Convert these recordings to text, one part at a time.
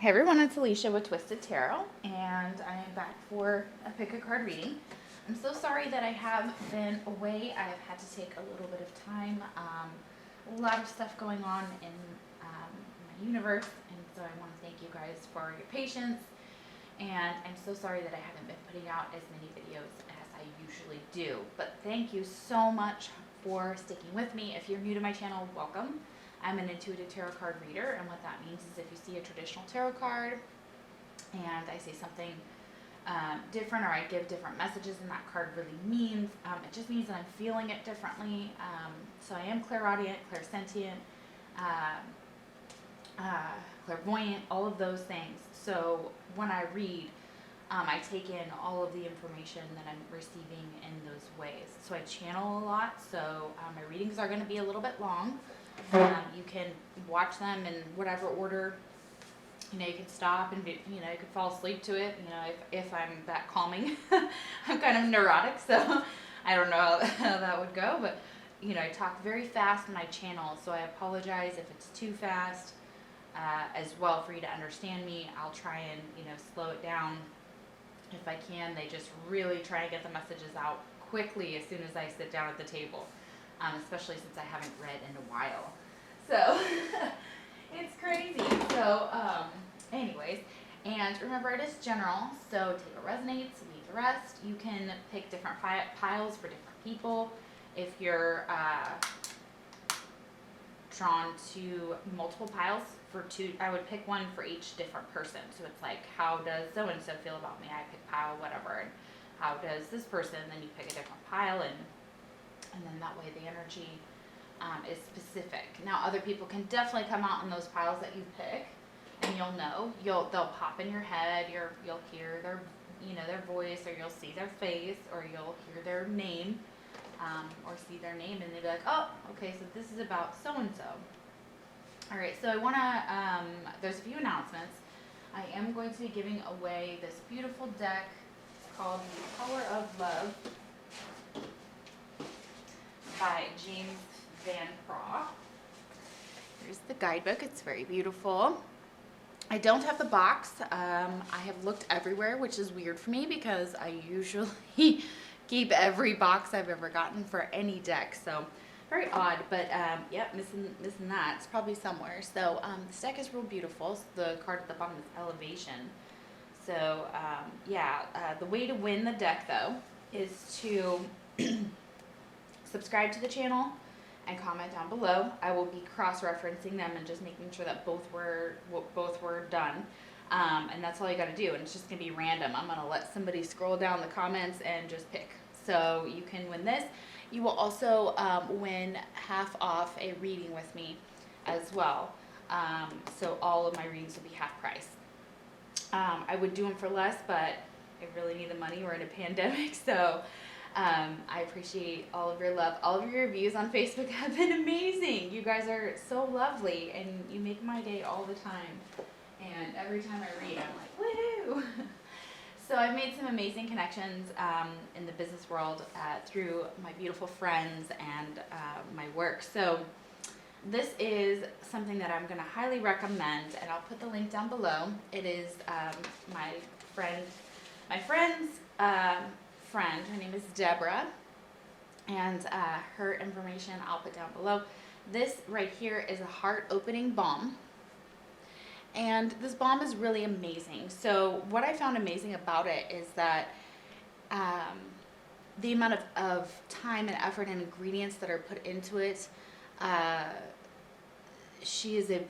Hey everyone, it's Alicia with Twisted Tarot, and I am back for a pick a card reading. I'm so sorry that I have been away. I've had to take a little bit of time. A lot of stuff going on in my universe, and so I want to thank you guys for your patience. And I'm so sorry that I haven't been putting out as many videos as I usually do. But thank you so much for sticking with me. If you're new to my channel, welcome. I'm an intuitive tarot card reader, and what that means is if you see a traditional tarot card and I say something different, or I give different messages than that card really means, it just means that I'm feeling it differently. So I am clairaudient, clairsentient, clairvoyant, all of those things. So when I read, I take in all of the information that I'm receiving in those ways. So I channel a lot, so my readings are going to be a little bit long. You can watch them in whatever order. You know, you can stop and you can fall asleep to it. You know, if I'm that calming. I'm kind of neurotic, so I don't know how that would go. But I talk very fast in my channel, so I apologize if it's too fast as well for you to understand me. I'll try and slow it down if I can. They just really try and get the messages out quickly as soon as I sit down at the table. Especially since I haven't read in a while. So, it's crazy. So, anyways, and remember it is general, so take what resonates, leave the rest. You can pick different piles for different people. If you're drawn to multiple piles for two, I would pick one for each different person. So it's like, how does so-and-so feel about me? I pick pile whatever. And how does this person? Then you pick a different pile, and then that way the energy is specific. Now other people can definitely come out in those piles that you pick, and you'll know. They'll pop in your head. You'll hear their their voice, or you'll see their face, or you'll hear their name, or see their name, and they'll be like, oh, okay, so this is about so and so. All right, so I wanna. There's a few announcements. I am going to be giving away this beautiful deck called The Color of Love by James Van Praagh. Here's the guidebook. It's very beautiful. I don't have the box. I have looked everywhere, which is weird for me because I usually keep every box I've ever gotten for any deck. So very odd, but yep, missing that. It's probably somewhere. So this deck is real beautiful. So the card at the bottom is Elevation. So the way to win the deck though is to subscribe to the channel and comment down below. I will be cross-referencing them and just making sure that both were done. And that's all you got to do. And it's just going to be random. I'm going to let somebody scroll down the comments and just pick. So you can win this. You will also win half off a reading with me as well. So all of my readings will be half price. I would do them for less, but I really need the money. We're in a pandemic, so I appreciate all of your love. All of your reviews on Facebook have been amazing. You guys are so lovely, and you make my day all the time. And every time I read, I'm like, woohoo! So I've made some amazing connections in the business world through my beautiful friends and my work. So this is something that I'm going to highly recommend, and I'll put the link down below. It is my friend's friend. Her name is Deborah, and her information I'll put down below. This right here is a heart opening balm, and this balm is really amazing. So what I found amazing about it is that the amount of time and effort and ingredients that are put into it. She is a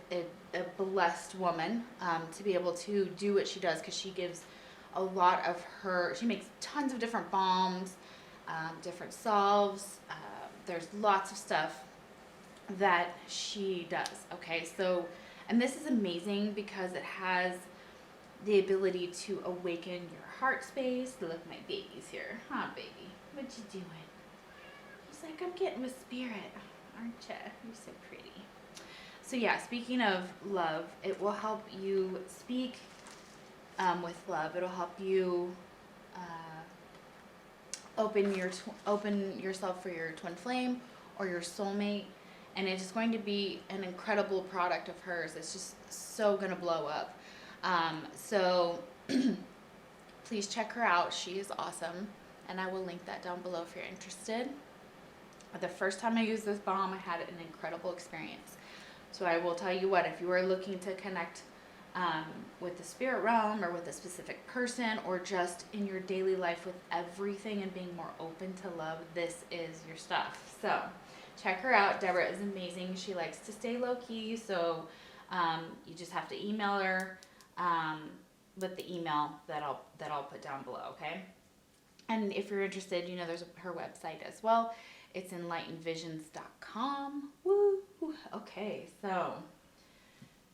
blessed woman to be able to do what she does, because she gives a lot of she makes tons of different balms, different salves. There's lots of stuff that she does. Okay, so, and this is amazing because it has the ability to awaken your heart space. Look, my baby's here. Huh, baby? What you doing? She's like, I'm getting with spirit, aren't ya? You're so pretty. So yeah, speaking of love, it will help you speak with love. It'll help you open yourself for your twin flame or your soulmate, and it is going to be an incredible product of hers. It's just so gonna blow up. So please check her out. She is awesome. And I will link that down below if you're interested. The first time I used this balm, I had an incredible experience. So I will tell you what, if you are looking to connect with the spirit realm or with a specific person or just in your daily life with everything and being more open to love, this is your stuff. So check her out. Deborah is amazing. She likes to stay low key. So you just have to email her with the email that I'll put down below. Okay. And if you're interested, you know, there's her website as well. It's enlightenedvisions.com. Woo. Okay, so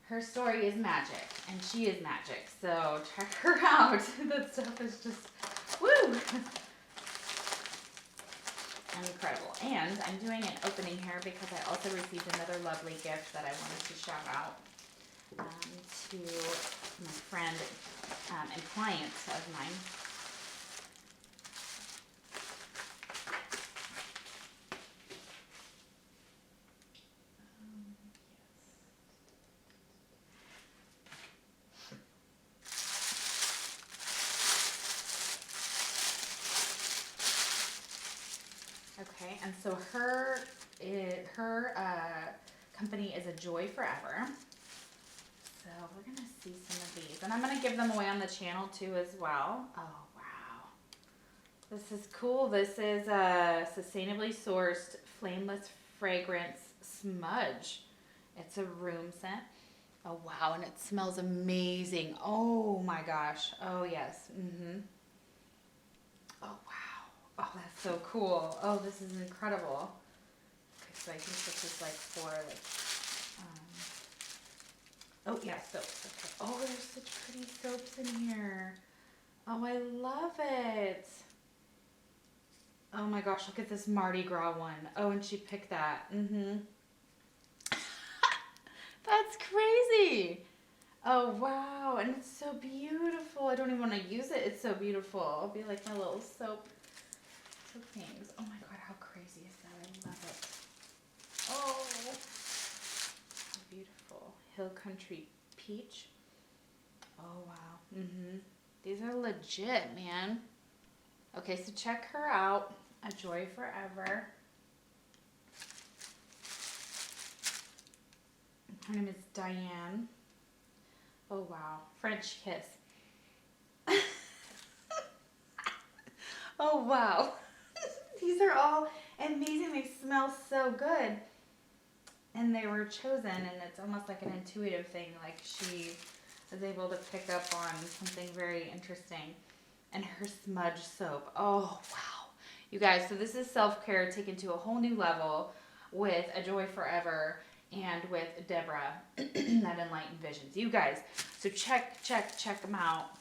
her story is magic, and she is magic. So check her out. That stuff is just woo, incredible. And I'm doing an opening here because I also received another lovely gift that I wanted to shout out to my friend and client of mine. Okay, and so her company is A Joy Forever. So we're gonna see some of these, and I'm gonna give them away on the channel too as well. Oh wow, this is cool. This is a sustainably sourced flameless fragrance smudge. It's a room scent. Oh wow, and it smells amazing. Oh my gosh. Oh yes. Oh wow. Oh, that's so cool. Oh, this is incredible. Okay, so I think this is like for like, oh yeah, soaps. Okay. Oh, there's such pretty soaps in here. Oh, I love it. Oh my gosh, look at this Mardi Gras one. Oh, and she picked that. That's crazy. Oh wow, and it's so beautiful. I don't even want to use it. It's so beautiful. It'll be like my little soap things. Oh my god, how crazy is that? I love it. Oh, how beautiful. Hill Country Peach. Oh wow. These are legit, man. Okay, so check her out. A Joy Forever. Her name is Diane. Oh wow. French Kiss. Oh wow. These are all amazing. They smell so good. And they were chosen, and it's almost like an intuitive thing. Like she was able to pick up on something very interesting. And her smudge soap. Oh wow. You guys, so this is self-care taken to a whole new level with A Joy Forever and with Deborah at Enlightened Visions. You guys, so check them out.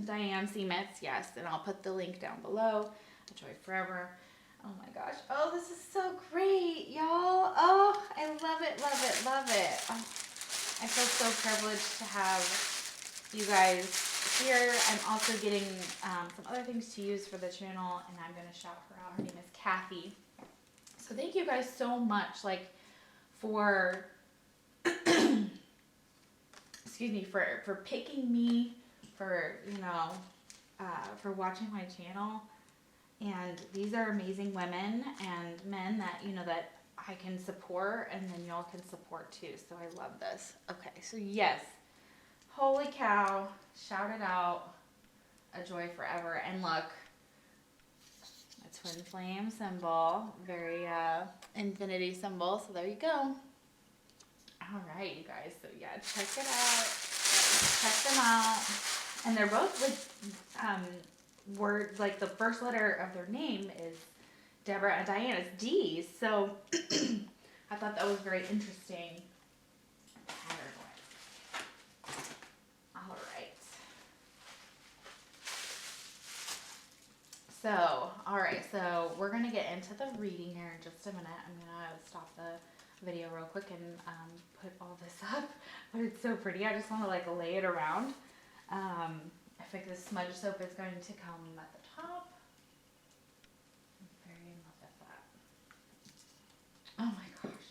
Diane Seamitz, yes, and I'll put the link down below. A Joy Forever. Oh my gosh. Oh, this is so great, y'all. Oh, I love it. Oh, I feel so privileged to have you guys here. I'm also getting some other things to use for the channel, and I'm going to shout her out. Her name is Kathy. So thank you guys so much, like, for, excuse me, for picking me, for, you know, for watching my channel. And these are amazing women and men that, you know, that I can support, and then y'all can support too. So I love this. Okay, so yes, holy cow, shout it out, A Joy Forever. And look, a twin flame symbol, very infinity symbol. So there you go. All right, you guys. So yeah, check it out. Check them out. And they're both with words, like the first letter of their name is Deborah and Diane. It's D's. So I thought that was very interesting. All right. So, all right. So we're going to get into the reading here in just a minute. I'm going to stop the video real quick and put all this up. But it's so pretty. I just want to like lay it around. I think this smudge soap is going to come at the top. I'm very in love with that. Oh my gosh.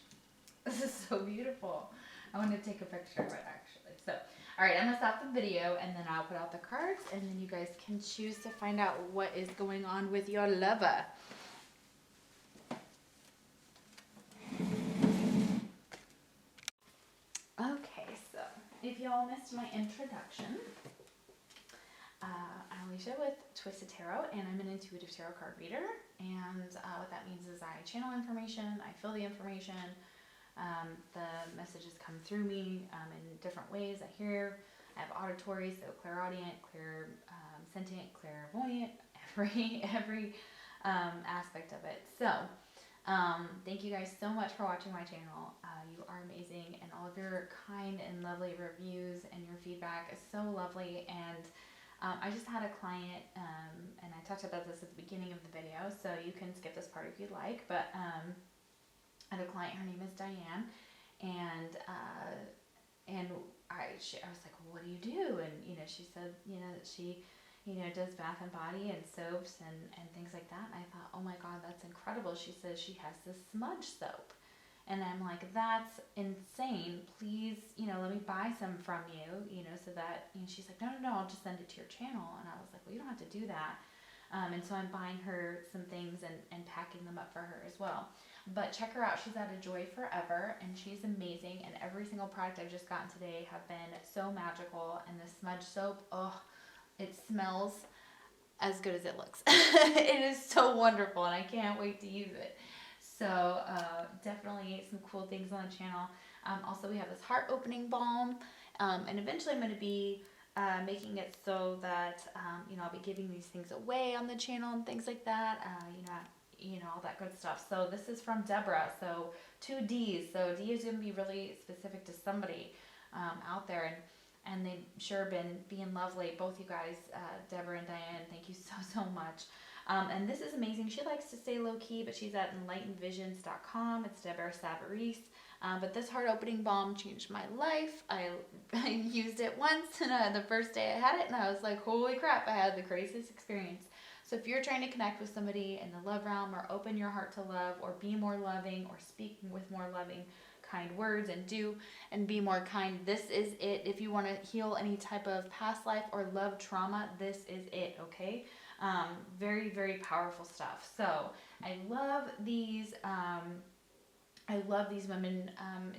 This is so beautiful. I want to take a picture of it actually. So, all right, I'm gonna stop the video and then I'll put out the cards and then you guys can choose to find out what is going on with your lover. Okay, so if y'all missed my introduction, I'm Alicia with Twisted Tarot, and I'm an intuitive tarot card reader. And what that means is I channel information, I feel the information, the messages come through me in different ways. I have auditory, so clairaudient, sentient, clairvoyant, every aspect of it. So thank you guys so much for watching my channel. You are amazing, and all of your kind and lovely reviews and your feedback is so lovely. And I just had a client, and I talked about this at the beginning of the video, so you can skip this part if you'd like, but I had a client, her name is Diane, and I was like, well, what do you do? And, she said, that she, does bath and body and soaps and things like that. And I thought, oh my God, that's incredible. She says she has this smudge soap. And I'm like, that's insane. Please, let me buy some from you, so that, she's like, no, I'll just send it to your channel. And I was like, well, you don't have to do that. And so I'm buying her some things and packing them up for her as well. But check her out. She's at A Joy Forever, and she's amazing. And every single product I've just gotten today have been so magical. And the smudge soap, it smells as good as it looks. It is so wonderful, and I can't wait to use it. So definitely some cool things on the channel. Also, we have this heart opening balm, and eventually I'm going to be making it so that I'll be giving these things away on the channel and things like that. All that good stuff. So this is from Deborah. So 2 D's. So D is going to be really specific to somebody out there, and they've sure been being lovely. Both you guys, Deborah and Diane, thank you so much. And this is amazing. She likes to stay low-key, but she's at enlightenedvisions.com. It's Deborah Savarese. But this heart-opening balm changed my life. I used it once, and the first day I had it, and I was like, holy crap, I had the craziest experience. So if you're trying to connect with somebody in the love realm, or open your heart to love, or be more loving, or speak with more loving, kind words, and be more kind, this is it. If you want to heal any type of past life or love trauma, this is it, okay? Very, very powerful stuff. So I love these women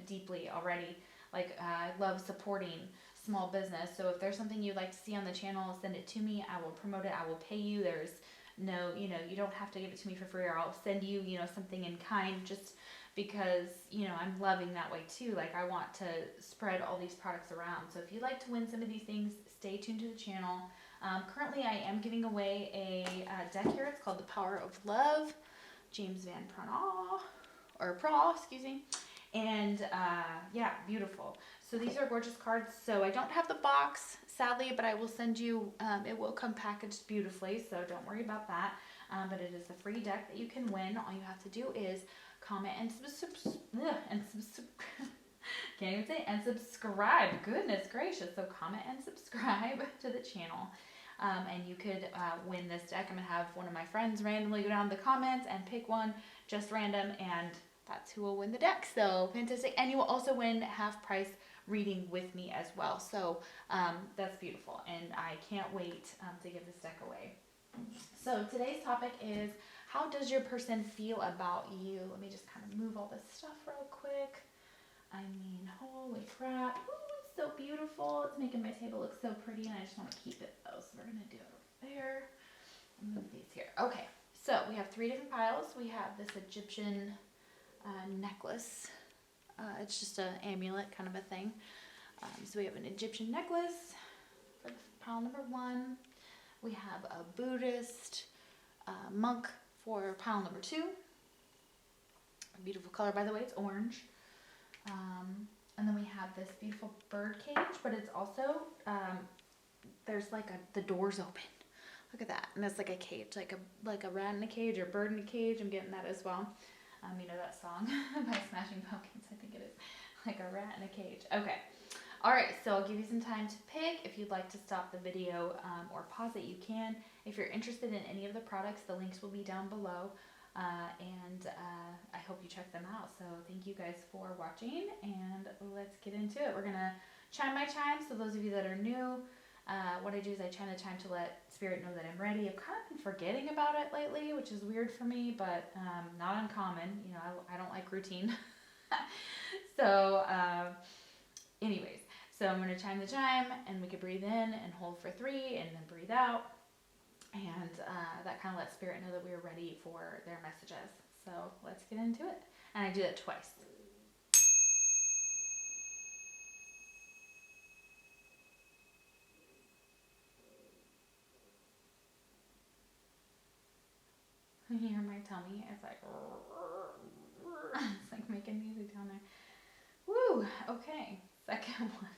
deeply already. Like, I love supporting small business. So if there's something you'd like to see on the channel, send it to me. I will promote it. I will pay you. There's no, you don't have to give it to me for free, or I'll send you, something in kind, just because, I'm loving that way too. Like, I want to spread all these products around. So if you'd like to win some of these things, stay tuned to the channel. Currently I am giving away a deck here. It's called The Power of Love, James Van Praagh, excuse me. And yeah, beautiful. So these are gorgeous cards. So I don't have the box, sadly, but I will send you, it will come packaged beautifully, so don't worry about that. But it is a free deck that you can win. All you have to do is comment and subscribe. Goodness gracious. So comment and subscribe to the channel. And you could win this deck. I'm going to have one of my friends randomly go down the comments and pick one, just random, and that's who will win the deck. So fantastic. And you will also win half price reading with me as well. So that's beautiful, and I can't wait to give this deck away. So today's topic is, how does your person feel about you? Let me just kind of move all this stuff real quick. I mean, holy crap. Ooh, it's so beautiful. It's making my table look so pretty, and I just want to keep it though. So we're going to do it over there. I'll move these here. Okay, so we have 3 different piles. We have this Egyptian necklace. It's just an amulet kind of a thing. So we have an Egyptian necklace for pile number 1. We have a Buddhist monk for pile number 2. A beautiful color, by the way. It's orange. And then we have this beautiful bird cage, but it's also, there's like the door's open. Look at that. And it's like a cage, like a rat in a cage or bird in a cage. I'm getting that as well. You know that song by Smashing Pumpkins, I think it is. Like a rat in a cage. Okay. All right, so I'll give you some time to pick. If you'd like to stop the video or pause it, you can. If you're interested in any of the products, the links will be down below. And I hope you check them out. So thank you guys for watching, and let's get into it. We're going to chime my chime. So those of you that are new, what I do is I chime the chime to let Spirit know that I'm ready. I've kind of been forgetting about it lately, which is weird for me, but not uncommon. You know, I don't like routine. So, anyways, so I'm going to chime the chime, and we can breathe in and hold for 3, and then breathe out. And that kind of lets Spirit know that we are ready for their messages. So let's get into it. And I do that twice. You hear my tummy? It's like, it's like making music down there. Woo! Okay, second one.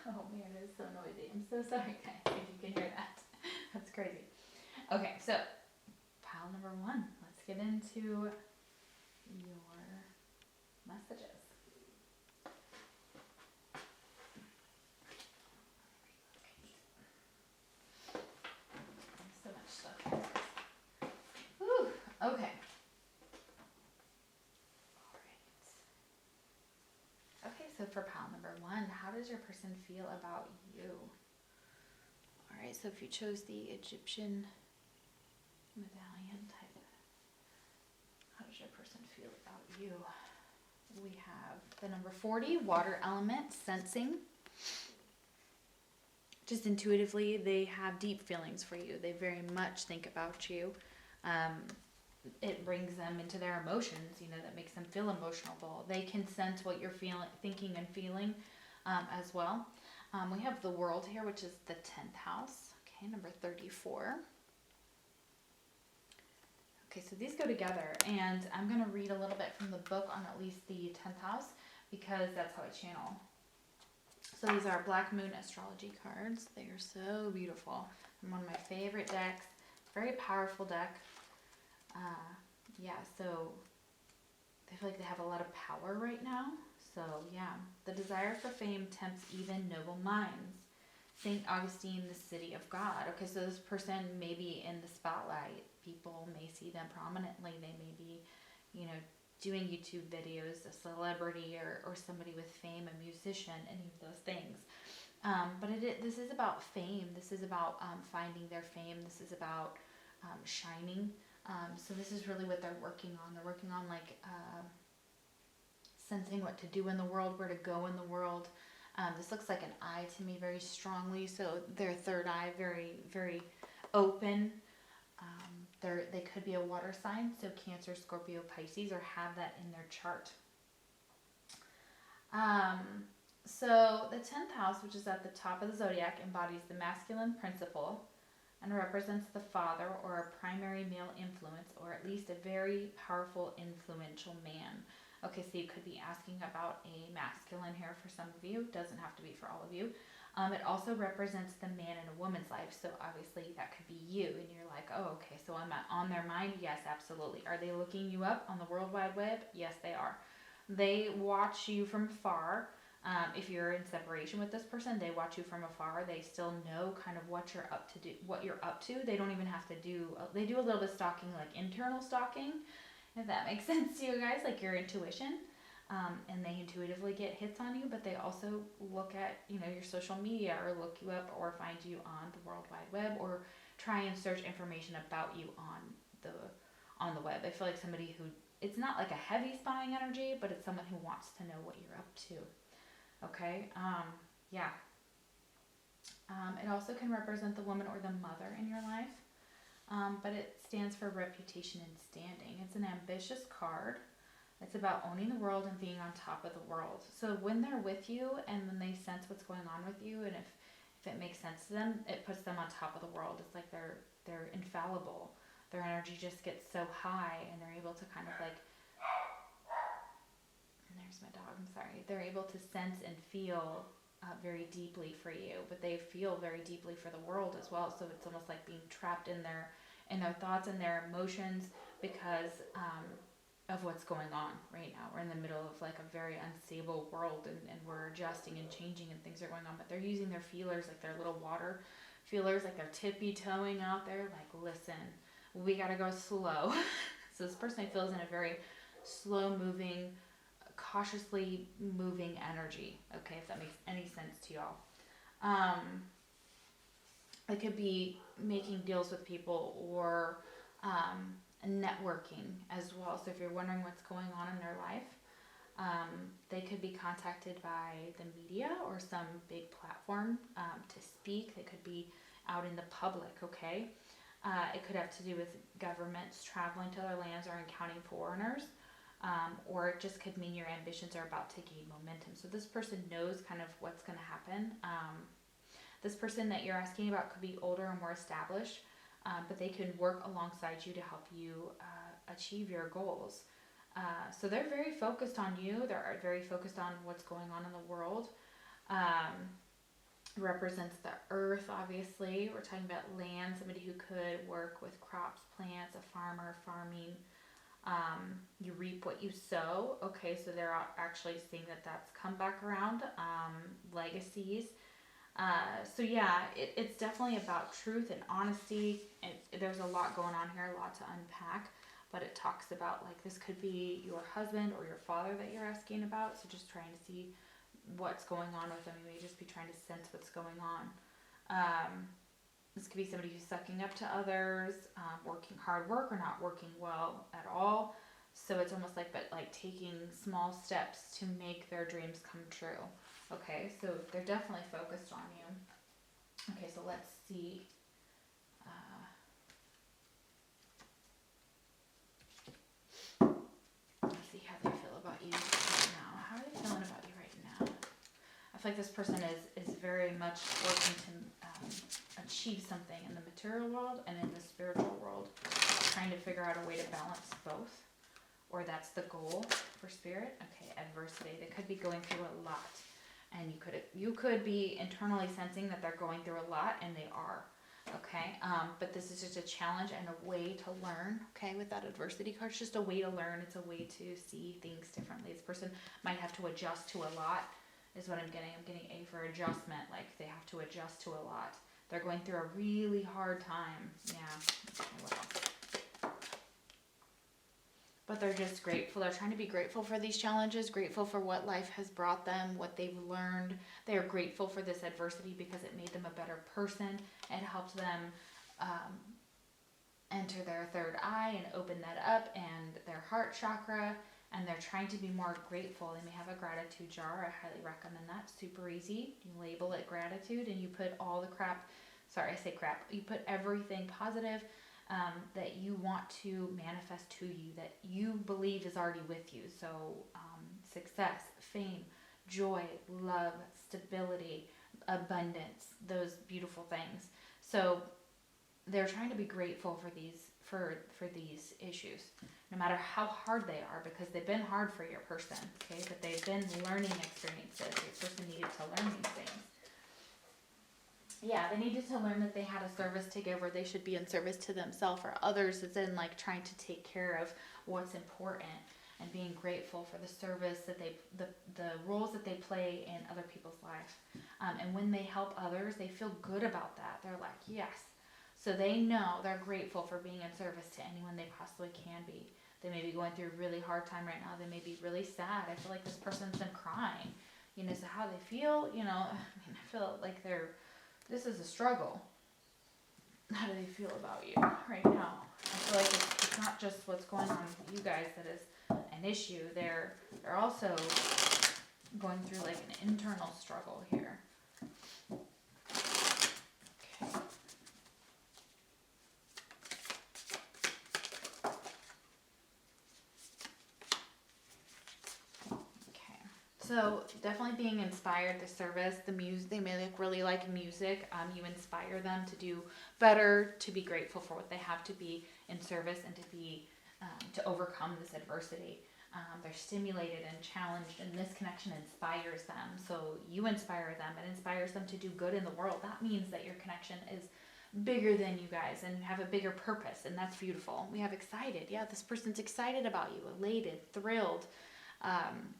Oh man, it's so noisy. I'm so sorry, guys, if you can hear that. That's crazy. Okay, so pile number 1. Let's get into your messages. There's so much stuff here. Whew, okay. Okay, so for pile number 1, how does your person feel about you? Alright, so if you chose the Egyptian medallion type, how does your person feel about you? We have the number 40, water element, sensing. Just intuitively, they have deep feelings for you. They very much think about you. It brings them into their emotions, you know, that makes them feel emotional. They can sense what you're feeling, thinking and feeling as well. We have the world here, which is the 10th house. Okay, number 34. Okay, so these go together, and I'm going to read a little bit from the book on at least the 10th house, because that's how I channel. So these are Black Moon astrology cards. They are so beautiful. They're one of my favorite decks. Very powerful deck. Yeah, so I feel like they have a lot of power right now. So yeah, the desire for fame tempts even noble minds. St. Augustine, the city of God. Okay, so this person may be in the spotlight. People may see them prominently. They may be, you know, doing YouTube videos, a celebrity or somebody with fame, a musician, any of those things. But this is about fame. This is about finding their fame. This is about shining. So this is really what they're working on. They're working on like sensing what to do in the world, where to go in the world. This looks like an eye to me very strongly. So their third eye, very, very open. They could be a water sign, so Cancer, Scorpio, Pisces, or have that in their chart. So the 10th house, which is at the top of the zodiac, embodies the masculine principle and represents the father or a primary male influence, or at least a very powerful, influential man. Okay, so you could be asking about a masculine here for some of you. Doesn't have to be for all of you. It also represents the man in a woman's life. So obviously that could be you, and you're like, oh, okay, so I'm on their mind? Yes, absolutely. Are they looking you up on the World Wide Web? Yes, they are. They watch you from afar. If you're in separation with this person, they watch you from afar. They still know kind of what you're up to. They don't even have to they do a little bit of stalking, like internal stalking, if that makes sense to you guys, like your intuition. And they intuitively get hits on you, but they also look at, you know, your social media, or look you up, or find you on the World Wide Web, or try and search information about you on the web. I feel like somebody who, it's not like a heavy spying energy, but it's someone who wants to know what you're up to. Okay, yeah. It also can represent the woman or the mother in your life, but it stands for reputation and standing. It's an ambitious card. It's about owning the world and being on top of the world. So when they're with you and when they sense what's going on with you, and if it makes sense to them, it puts them on top of the world. It's like they're infallible. Their energy just gets so high, and they're able to kind of like, and there's my dog, I'm sorry. They're able to sense and feel very deeply for you, but they feel very deeply for the world as well. So it's almost like being trapped in their thoughts and their emotions, because of what's going on right now. We're in the middle of like a very unstable world, and we're adjusting and changing, and things are going on, but they're using their feelers, like their little water feelers, like they're tippy-toeing out there, like, listen, we gotta go slow. So this person feels in a very slow-moving, cautiously moving energy, okay, if that makes any sense to y'all. It could be making deals with people or networking as well. So if you're wondering what's going on in their life, they could be contacted by the media or some big platform to speak. They could be out in the public, okay? It could have to do with governments traveling to other lands or encountering foreigners. Or it just could mean your ambitions are about to gain momentum. So this person knows kind of what's going to happen. This person that you're asking about could be older or more established, but they can work alongside you to help you achieve your goals. So they're very focused on you. They're very focused on what's going on in the world. Represents the earth, obviously. We're talking about land, somebody who could work with crops, plants, a farmer, farming. You reap what you sow. Okay, so they're actually seeing that that's come back around. Legacies. So yeah, it's definitely about truth and honesty. There's a lot going on here, a lot to unpack. But it talks about, like, this could be your husband or your father that you're asking about. So just trying to see what's going on with them. You may just be trying to sense what's going on. This could be somebody who's sucking up to others, working hard work or not working well at all. So it's almost like, but like taking small steps to make their dreams come true. Okay, so they're definitely focused on you. Okay, so let's see. Let's see how they feel about you right now. How are they feeling about you right now? I feel like this person is very much working to achieve something in the material world and in the spiritual world, trying to figure out a way to balance both, or that's the goal for spirit. Okay, adversity. They could be going through a lot, and you could be internally sensing that they're going through a lot, and they are. Okay, but this is just a challenge and a way to learn. Okay, with that adversity card, it's just a way to learn. It's a way to see things differently. This person might have to adjust to a lot, is what I'm getting. I'm getting A for adjustment, like they have to adjust to a lot. They're going through a really hard time. Yeah. Okay, what else? But they're just grateful. They're trying to be grateful for these challenges, grateful for what life has brought them, what they've learned. They are grateful for this adversity because it made them a better person. It helped them enter their third eye and open that up, and their heart chakra. And they're trying to be more grateful. They may have a gratitude jar. I highly recommend that. Super easy. You label it gratitude, and you put all the crap. Sorry, I say crap. You put everything positive that you want to manifest to you, that you believe is already with you. So success, fame, joy, love, stability, abundance, those beautiful things. So they're trying to be grateful for these issues, no matter how hard they are, because they've been hard for your person, okay? But they've been learning experiences. Your person needed to learn these things. Yeah, they needed to learn that they had a service to give, or they should be in service to themselves or others. It's in like trying to take care of what's important and being grateful for the service that the roles that they play in other people's life. And when they help others, they feel good about that. They're like, yes. So they know they're grateful for being in service to anyone they possibly can be. They may be going through a really hard time right now. They may be really sad. I feel like this person's been crying. You know, so how they feel, you know, I feel like this is a struggle. How do they feel about you right now? I feel like it's not just what's going on with you guys that is an issue. They're also going through like an internal struggle here. So definitely being inspired, the service, the music, they may really like music. You inspire them to do better, to be grateful for what they have, to be in service, and to overcome this adversity. They're stimulated and challenged, and this connection inspires them. So you inspire them. It inspires them to do good in the world. That means that your connection is bigger than you guys and have a bigger purpose, and that's beautiful. We have excited. Yeah, this person's excited about you, elated, thrilled.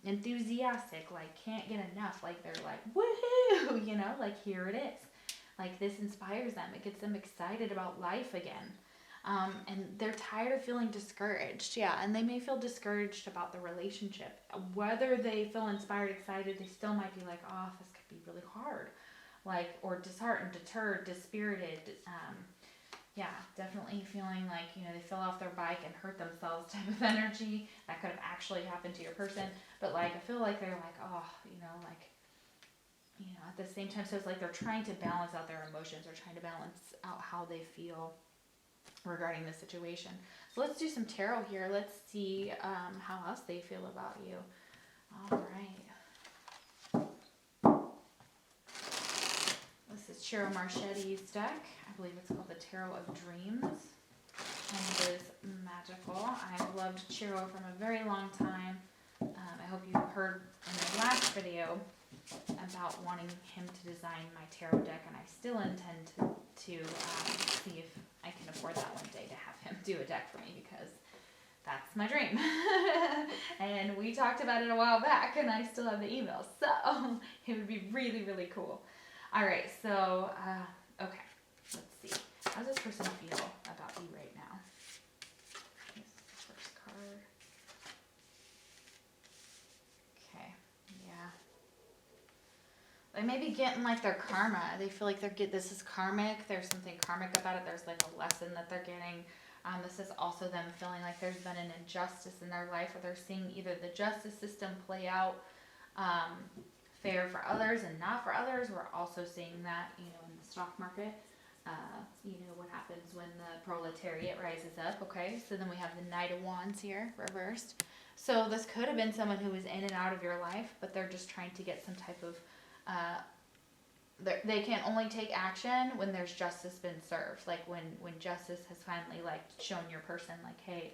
Enthusiastic, like can't get enough, like they're like, woohoo, you know, like here it is. Like this inspires them. It gets them excited about life again. And they're tired of feeling discouraged. Yeah, and they may feel discouraged about the relationship. Whether they feel inspired, excited, they still might be like, oh, this could be really hard. Like, or disheartened, deterred, dispirited. Yeah, definitely feeling like, they fell off their bike and hurt themselves type of energy. That could have actually happened to your person. But like, I feel like they're like, oh, at the same time, so it's like they're trying to balance out their emotions, or trying to balance out how they feel regarding the situation. So let's do some tarot here. Let's see how else they feel about you. All right. This is Chiro Marchetti's deck. I believe it's called the Tarot of Dreams. And it is magical. I've loved Chiro from a very long time. I hope you heard in the last video about wanting him to design my tarot deck, and I still intend to see if I can afford that one day, to have him do a deck for me, because that's my dream. And we talked about it a while back, and I still have the emails, so it would be really, really cool. All right, so okay, let's see. How does this person feel about you right now? This is the first card. Okay, yeah. They may be getting like their karma. They feel like this is karmic. There's something karmic about it. There's like a lesson that they're getting. This is also them feeling like there's been an injustice in their life, or they're seeing either the justice system play out fair for others and not for others. We're also seeing that, in the stock market. What happens when the proletariat rises up. Okay, so then we have the Knight of Wands here, reversed. So this could have been someone who was in and out of your life, but they're just trying to get some type of they can only take action when there's justice been served. Like when justice has finally like shown your person like, hey,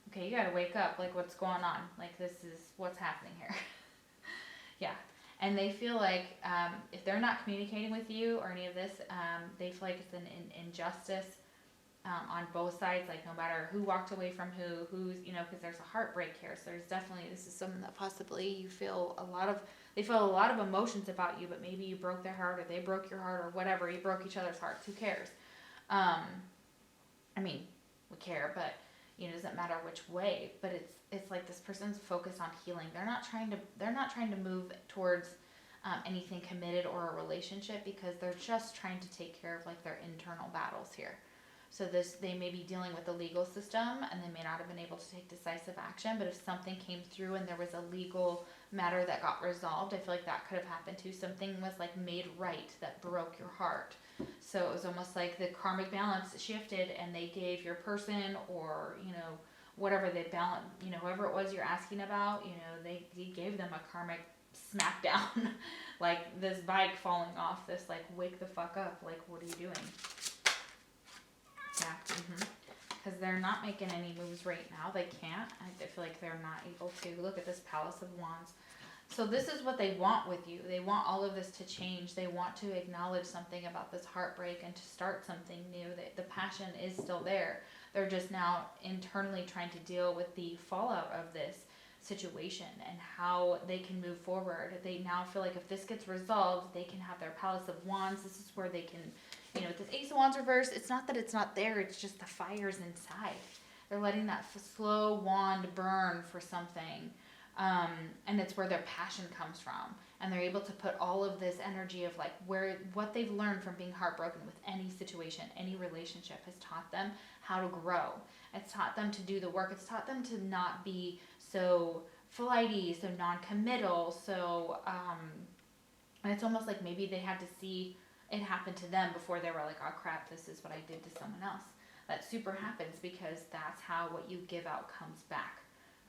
okay, you gotta wake up. Like, what's going on? Like, this is what's happening here. Yeah. And they feel like if they're not communicating with you or any of this, they feel like it's an injustice on both sides. Like, no matter who walked away from who's, because there's a heartbreak here. So there's definitely, this is something that possibly you feel they feel a lot of emotions about you, but maybe you broke their heart, or they broke your heart, or whatever. You broke each other's hearts. Who cares? We care, but it doesn't matter which way. But it's like this person's focused on healing. They're not trying to move towards anything committed or a relationship, because they're just trying to take care of like their internal battles here. So they may be dealing with the legal system, and they may not have been able to take decisive action, but if something came through and there was a legal matter that got resolved, I feel like that could have happened too. Something was like made right that broke your heart. So it was almost like the karmic balance shifted, and they gave your person, or whatever they balance, whoever it was you're asking about, they gave them a karmic smackdown. Like this bike falling off, this like, wake the fuck up, like, what are you doing? Yeah, because they're not making any moves right now. They can't. I feel like they're not able to. Look at this Palace of Wands. So this is what they want with you. They want all of this to change. They want to acknowledge something about this heartbreak and to start something new. The passion is still there. They're just now internally trying to deal with the fallout of this situation and how they can move forward. They now feel like if this gets resolved, they can have their Palace of Wands. This is where they can, with this Ace of Wands reversed, it's not that it's not there, it's just the fire's inside. They're letting that slow wand burn for something. And it's where their passion comes from. And they're able to put all of this energy of like what they've learned from being heartbroken with any situation, any relationship, has taught them how to grow. It's taught them to do the work. It's taught them to not be so flighty, so non-committal. So, and it's almost like maybe they had to see it happen to them before they were like, oh crap, this is what I did to someone else. That super happens, because that's how what you give out comes back.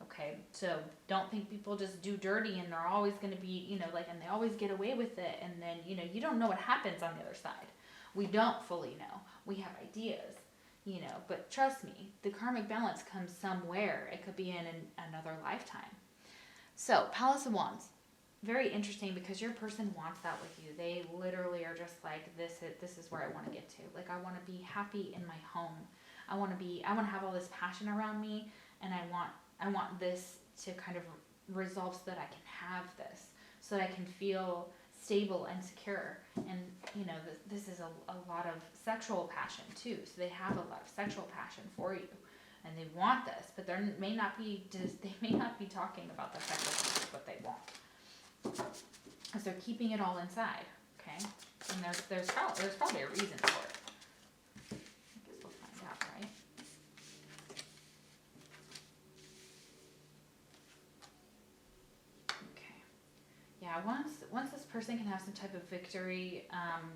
Okay, so don't think people just do dirty and they're always going to be, and they always get away with it. And then, you don't know what happens on the other side. We don't fully know. We have ideas, but trust me, the karmic balance comes somewhere. It could be in another lifetime. So Palace of Wands, very interesting, because your person wants that with you. They literally are just like, this is where I want to get to. Like, I want to be happy in my home. I want to have all this passion around me, and I want this to kind of resolve so that I can have this, so that I can feel stable and secure. And, you know, this is a lot of sexual passion too. So they have a lot of sexual passion for you. And they want this, but they may not be talking about the sexual things, what they want. Because they're keeping it all inside, okay? And there's probably a reason for it. I guess we'll find out, right? Okay. Yeah, once this person can have some type of victory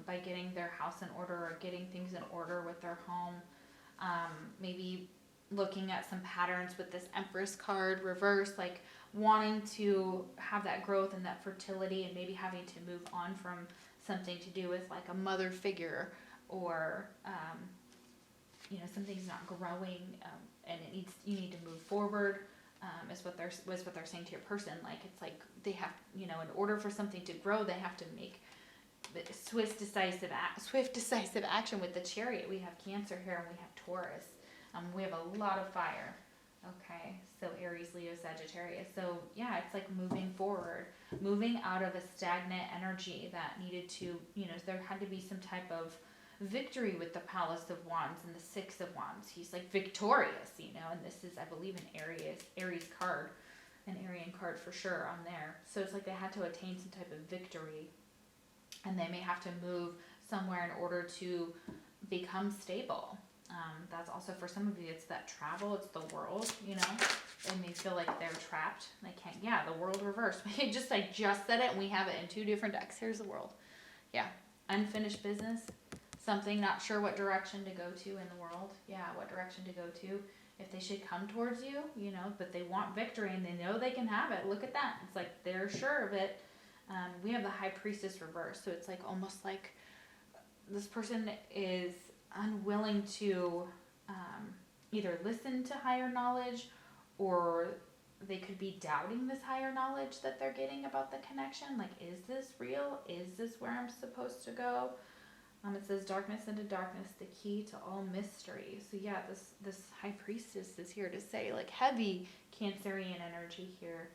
by getting their house in order or getting things in order with their home, maybe looking at some patterns with this Empress card reverse, like wanting to have that growth and that fertility, and maybe having to move on from something to do with like a mother figure, or you know, something's not growing, and you need to move forward, is what they're saying to your person. Like, it's like they have, you know, in order for something to grow, they have to make swift decisive action. With the Chariot, we have Cancer here, and we have Taurus. We have a lot of fire. Okay, so Aries, Leo, Sagittarius. So yeah, it's like moving forward, moving out of a stagnant energy that needed to, you know, there had to be some type of victory with the Palace of Wands and the Six of Wands. He's like victorious, you know, and this is, I believe, an Aries card, an Aryan card for sure on there. So it's like they had to attain some type of victory, and they may have to move somewhere in order to become stable. That's also, for some of you, it's that travel, it's the world, you know. They may feel like they're trapped. They can't, yeah, the world reversed. I just said it, and we have it in 2 different decks. Here's the world. Yeah, unfinished business, something, not sure what direction to go to in the world. Yeah, what direction to go to, if they should come towards you, you know, but they want victory, and they know they can have it. Look at that. It's like they're sure of it. We have the High Priestess reverse, so it's like almost like this person is unwilling to either listen to higher knowledge, or they could be doubting this higher knowledge that they're getting about the connection. Like, is this real? Is this where I'm supposed to go? It says darkness into darkness, the key to all mystery. So yeah, this High Priestess is here to say, like, heavy Cancerian energy here.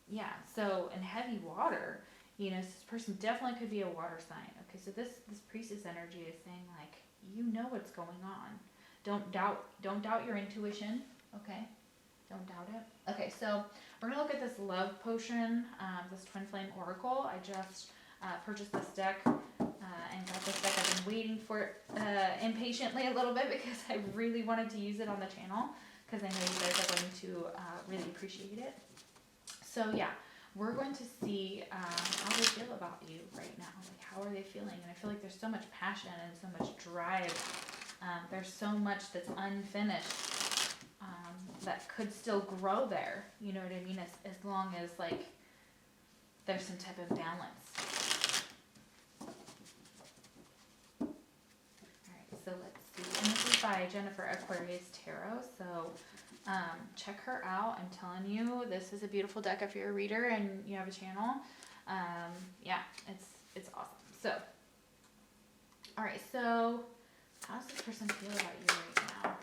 Yeah, so, and heavy water. You know, this person definitely could be a water sign. Okay, so this priestess energy is saying, like, you know what's going on. Don't doubt your intuition. Okay, don't doubt it. Okay, so we're gonna look at this love potion, this Twin Flame Oracle. I just purchased this deck and got this deck. I've been waiting for it impatiently a little bit, because I really wanted to use it on the channel, because I know you guys are going to really appreciate it. So yeah, we're going to see how they feel about you right now. Like, how are they feeling? And I feel like there's so much passion and so much drive. There's so much that's unfinished that could still grow there. You know what I mean? As long as, like, there's some type of balance. Alright, so let's see. And this is by Jennifer Aquarius Tarot. So check her out. I'm telling you, this is a beautiful deck if you're a reader and you have a channel. Yeah, it's awesome. So, all right, so how does this person feel about you right now?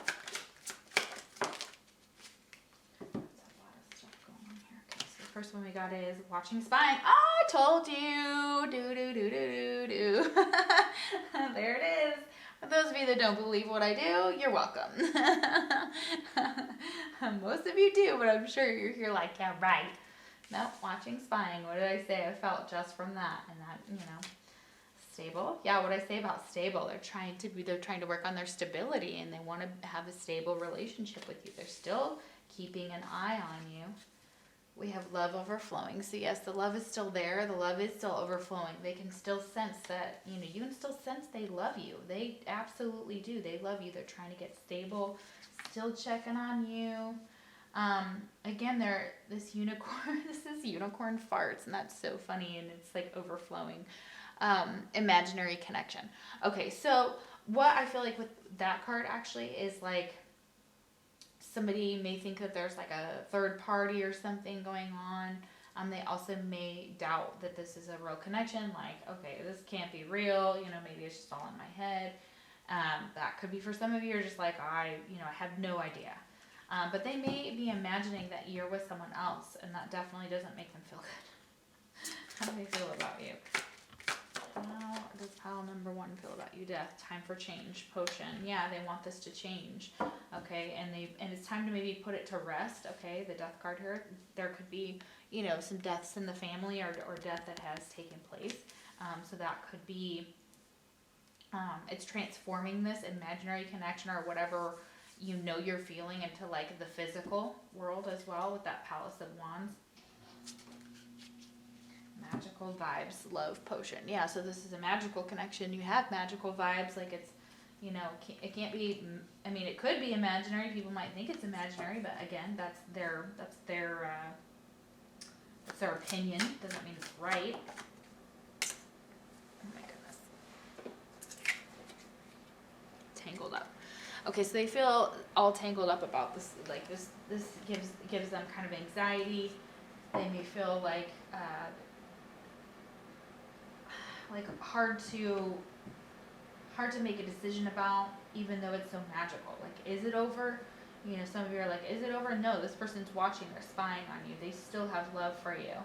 There's a lot of stuff going on here. Okay, so the first one we got is watching spying. Oh, I told you. Do. There it is. For those of you that don't believe what I do, you're welcome. Most of you do, but I'm sure you're like, yeah, right. No, watching spying. What did I say? I felt just from that, and that, you know, stable. Yeah, what I say about stable? They're trying to work on their stability, and they want to have a stable relationship with you. They're still keeping an eye on you. We have love overflowing. So yes, the love is still there. The love is still overflowing. They can still sense that, you know, you can still sense they love you. They absolutely do. They love you. They're trying to get stable, still checking on you. Again, this is unicorn farts, and that's so funny, and it's like overflowing. Imaginary connection. Okay, so what I feel like with that card actually is, like, somebody may think that there's like a third party or something going on. They also may doubt that this is a real connection. Like, okay, this can't be real. You know, maybe it's just all in my head. That could be for some of you. Are just like, I have no idea. But they may be imagining that you're with someone else, and that definitely doesn't make them feel good. How do they feel about you? How does pile number 1 feel about you? Death, time for change, potion. Yeah, they want this to change. Okay, and it's time to maybe put it to rest. Okay, the death card here. There could be, some deaths in the family or death that has taken place. So that could be, it's transforming this imaginary connection or whatever you're feeling into like the physical world as well with that Palace of Wands. Magical vibes, love potion. Yeah, so this is a magical connection. You have magical vibes, like it's, it can't be. I mean, it could be imaginary. People might think it's imaginary, but again, that's their opinion. Doesn't mean it's right. Oh my goodness. Tangled up. Okay, so they feel all tangled up about this. Like this gives them kind of anxiety. They may feel like hard to make a decision about, even though it's so magical. Like, is it over? Some of you are like, is it over? No, this person's watching, they're spying on you. They still have love for you.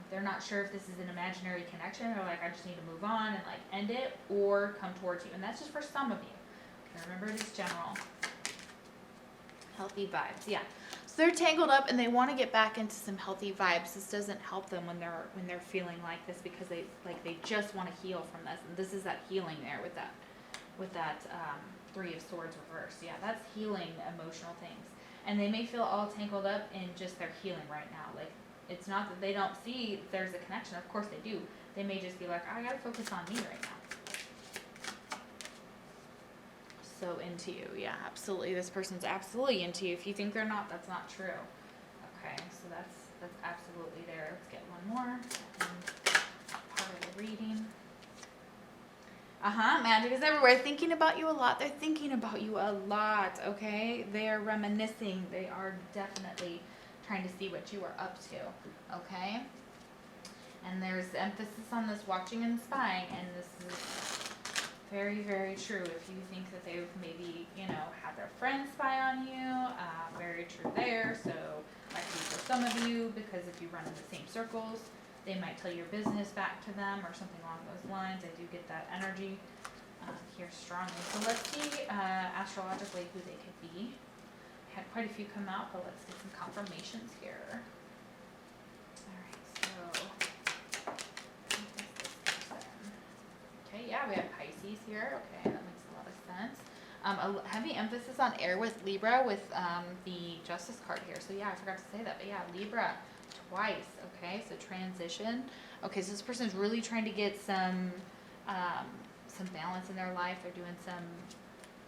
They're not sure if this is an imaginary connection or like, I just need to move on and like end it or come towards you. And that's just for some of you. Okay, remember it is general. Healthy vibes, yeah. So they're tangled up and they want to get back into some healthy vibes. This doesn't help them when they're feeling like this because they just want to heal from this. And this is that healing there with that 3 of Swords reversed. Yeah, that's healing emotional things. And they may feel all tangled up in just their healing right now. Like, it's not that they don't see there's a connection. Of course they do. They may just be like, I gotta focus on me right now. So into you. Yeah, absolutely. This person's absolutely into you. If you think they're not, that's not true. Okay, so that's absolutely there. Let's get one more. Part of the reading. Magic is everywhere. Thinking about you a lot. They're thinking about you a lot, okay? They are reminiscing. They are definitely trying to see what you are up to, okay? And there's emphasis on this watching and spying, and this is very, very true. If you think that they've maybe, had their friends spy on you, very true there. So, like for some of you, because if you run in the same circles, they might tell your business back to them or something along those lines. I do get that energy here strongly. So let's see astrologically who they could be. Had quite a few come out, but let's get some confirmations here. All right, so okay, yeah, we have Pisces here. Okay, that makes a lot of sense. A heavy emphasis on air with Libra with the Justice card here. So yeah, I forgot to say that, but yeah, Libra twice. Okay, so transition. Okay, so this person's really trying to get some balance in their life. They're doing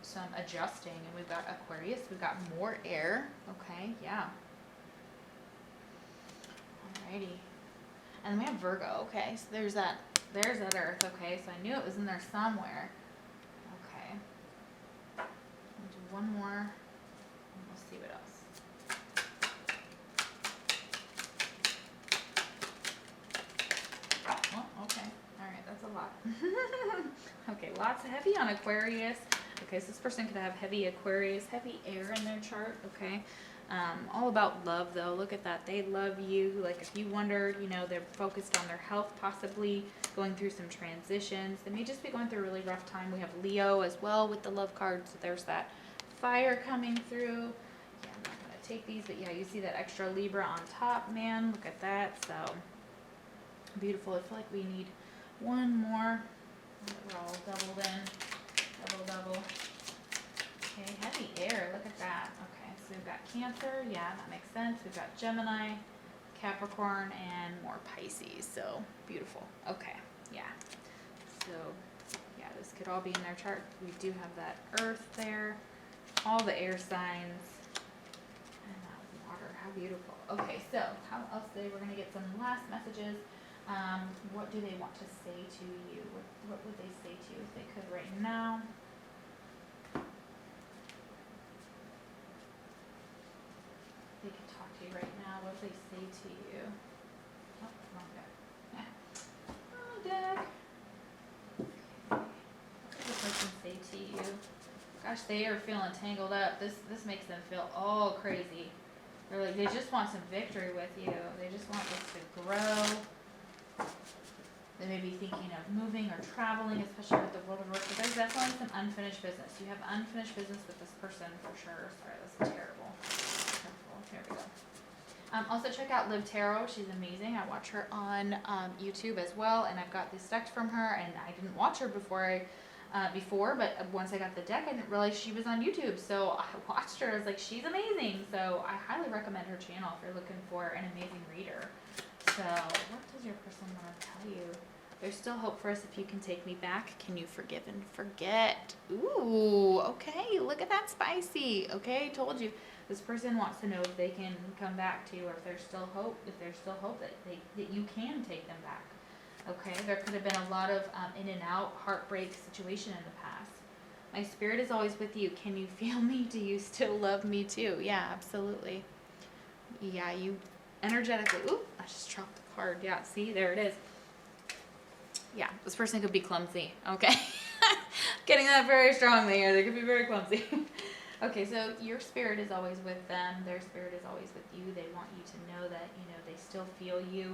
some adjusting, and we've got Aquarius. We've got more air. Okay, yeah. Alrighty, and then we have Virgo. Okay, so there's that Earth. Okay, so I knew it was in there somewhere. Okay, I'll do one more, and we'll see what else. Oh, okay. All right, that's a lot. Okay, lots of heavy on Aquarius. Okay, so this person could have heavy Aquarius, heavy air in their chart. Okay, all about love though. Look at that. They love you. Like if you wondered, they're focused on their health, possibly going through some transitions. They may just be going through a really rough time. We have Leo as well with the love card. So there's that fire coming through. Yeah, I'm not going to take these, but yeah, you see that extra Libra on top, man. Look at that. So beautiful. I feel like we need one more. We're all doubled in. Double. Okay, heavy air. Look at that. Okay, so we've got Cancer. Yeah, that makes sense. We've got Gemini, Capricorn, and more Pisces. So beautiful. Okay, yeah. So yeah, this could all be in their chart. We do have that Earth there, all the air signs, and that water. How beautiful. Okay, so how else today? We're gonna get some last messages. What do they want to say to you? What would they say to you if they could right now? They could talk to you right now. What do they say to you? Oh, wrong deck. Wrong deck. Okay. What does the person say to you? Gosh, they are feeling tangled up. This makes them feel all crazy. They're like, they just want some victory with you. They just want this to grow. They may be thinking of moving or traveling, especially with the world of work. But there's definitely some unfinished business. You have unfinished business with this person for sure. Sorry, that's terrible. Careful. Here we go. Also check out LivTarot. She's amazing. I watch her on YouTube as well, and I've got this deck from her. And I didn't watch her before, but once I got the deck, I didn't realize she was on YouTube. So I watched her. I was like, she's amazing. So I highly recommend her channel if you're looking for an amazing reader. So what does your person want to tell you? There's still hope for us if you can take me back. Can you forgive and forget? Ooh, okay. Look at that spicy. Okay, told you. This person wants to know if they can come back to you, or if there's still hope. If there's still hope that you can take them back. Okay, there could have been a lot of in and out heartbreak situation in the past. My spirit is always with you. Can you feel me? Do you still love me too? Yeah, absolutely. Yeah, you energetically. Ooh, I just dropped the card. Yeah, see, there it is. Yeah, this person could be clumsy. Okay, getting that very strongly here. They could be very clumsy. Okay, so your spirit is always with them. Their spirit is always with you. They want you to know that, you know, they still feel you.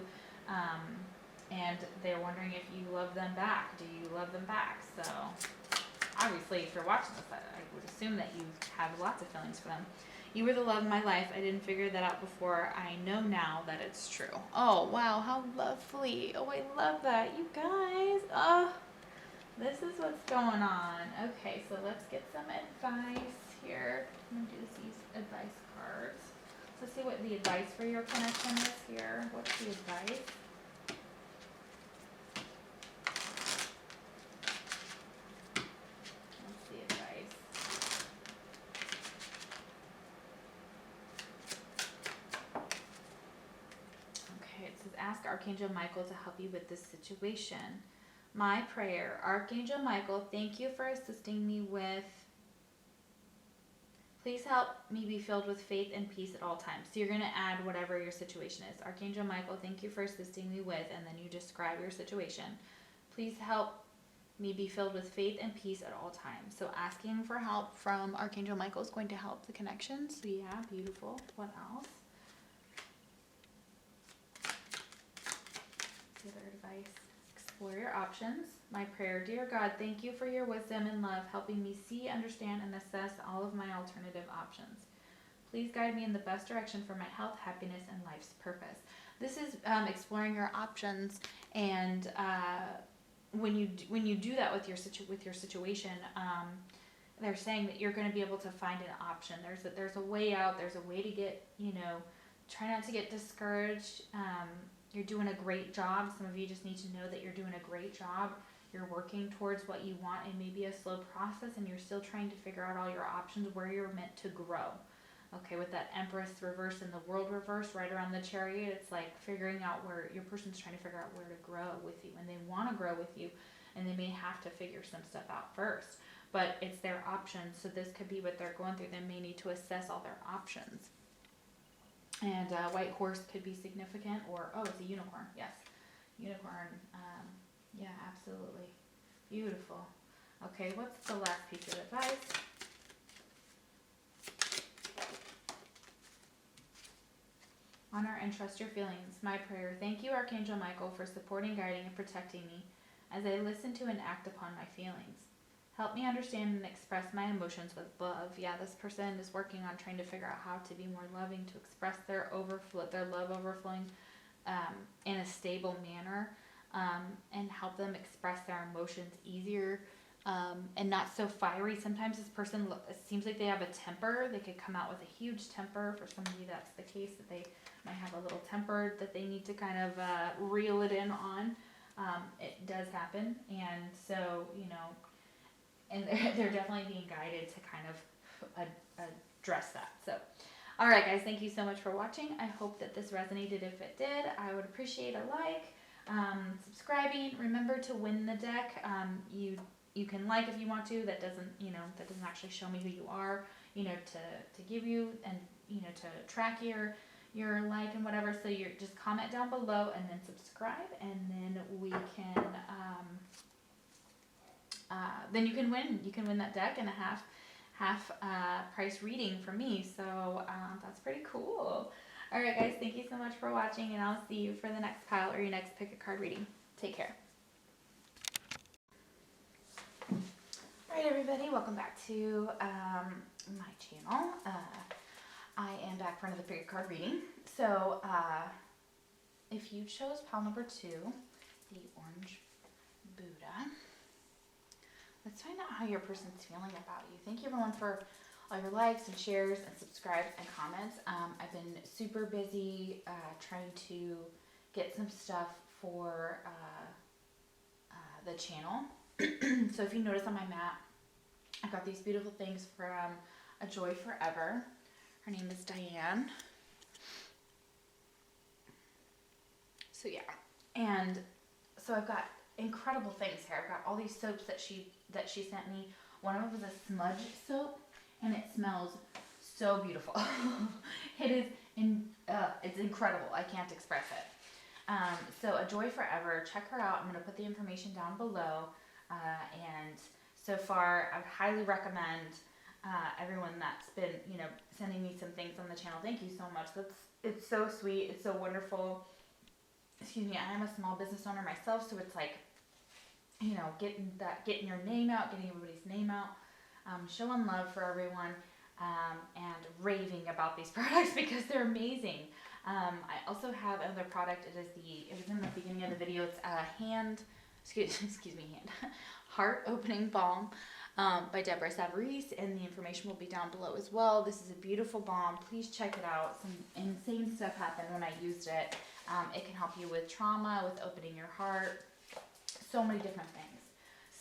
And they're wondering if you love them back. Do you love them back? So, obviously, if you're watching this, I would assume that you have lots of feelings for them. You were the love of my life. I didn't figure that out before. I know now that it's true. Oh, wow, how lovely. Oh, I love that. You guys. Oh, this is what's going on. Okay, so let's get some advice here. I'm going to do these advice cards. Let's see what the advice for your connection is here. What's the advice? What's the advice? Okay, it says ask Archangel Michael to help you with this situation. My prayer, Archangel Michael, thank you for assisting me with. Please help me be filled with faith and peace at all times. So you're going to add whatever your situation is. Archangel Michael, thank you for assisting me with, and then you describe your situation. Please help me be filled with faith and peace at all times. So asking for help from Archangel Michael is going to help the connection. So yeah, beautiful. What else? The other advice. Explore your options. My prayer, dear God, thank you for your wisdom and love, helping me see, understand, and assess all of my alternative options. Please guide me in the best direction for my health, happiness, and life's purpose. This is exploring your options, and when you do that with your situation, they're saying that you're going to be able to find an option. There's a way out. There's a way to get, try not to get discouraged. You're doing a great job. Some of you just need to know that you're doing a great job. You're working towards what you want. It may be a slow process, and you're still trying to figure out all your options, where you're meant to grow. Okay, with that Empress reverse and the World reverse right around the Chariot, it's like figuring out where your person's trying to figure out where to grow with you. And they want to grow with you, and they may have to figure some stuff out first. But it's their options, so this could be what they're going through. They may need to assess all their options. And white horse could be significant, or, oh, it's a unicorn, yes. Unicorn, yeah, absolutely. Beautiful. Okay, what's the last piece of advice? Honor and trust your feelings. My prayer, thank you, Archangel Michael, for supporting, guiding, and protecting me as I listen to and act upon my feelings. Help me understand and express my emotions with love. Yeah, this person is working on trying to figure out how to be more loving, to express their love overflowing in a stable manner, and help them express their emotions easier and not so fiery. Sometimes this person, it seems like they have a temper. They could come out with a huge temper. For somebody that's the case, that they might have a little temper that they need to kind of reel it in on. It does happen, and so, and they're definitely being guided to kind of address that. So, all right, guys, thank you so much for watching. I hope that this resonated. If it did, I would appreciate a like, subscribing. Remember to win the deck. You can like if you want to. That doesn't actually show me who you are. To give you and to track your like and whatever. So you're just comment down below and then subscribe, and then we can. Then you can win. You can win that deck and a half price reading from me. So that's pretty cool. All right, guys, thank you so much for watching, and I'll see you for the next pile or your next pick a card reading. Take care. All right, everybody, welcome back to my channel. I am back for another pick a card reading. So, if you chose pile number 2, the orange Buddha, let's find out how your person's feeling about you. Thank you, everyone, for all your likes and shares and subscribes and comments. I've been super busy trying to get some stuff for the channel. So if you notice on my mat, I got these beautiful things from A Joy Forever. Her name is Diane. So yeah, and so I've got incredible things here. I've got all these soaps that she sent me. One of them is a smudge soap, and it smells so beautiful. It is it's incredible. I can't express it. So A Joy Forever, check her out. I'm going to put the information down below. And so far, I would highly recommend everyone that's been, sending me some things on the channel. Thank you so much. It's so sweet. It's so wonderful. Excuse me. I am a small business owner myself, so it's like, getting your name out, getting everybody's name out, showing love for everyone, and raving about these products because they're amazing. I also have another product. It was in the beginning of the video. It's a heart opening balm by Deborah Savarese, and the information will be down below as well. This is a beautiful balm. Please check it out. Some insane stuff happened when I used it. It can help you with trauma, with opening your heart, so many different things.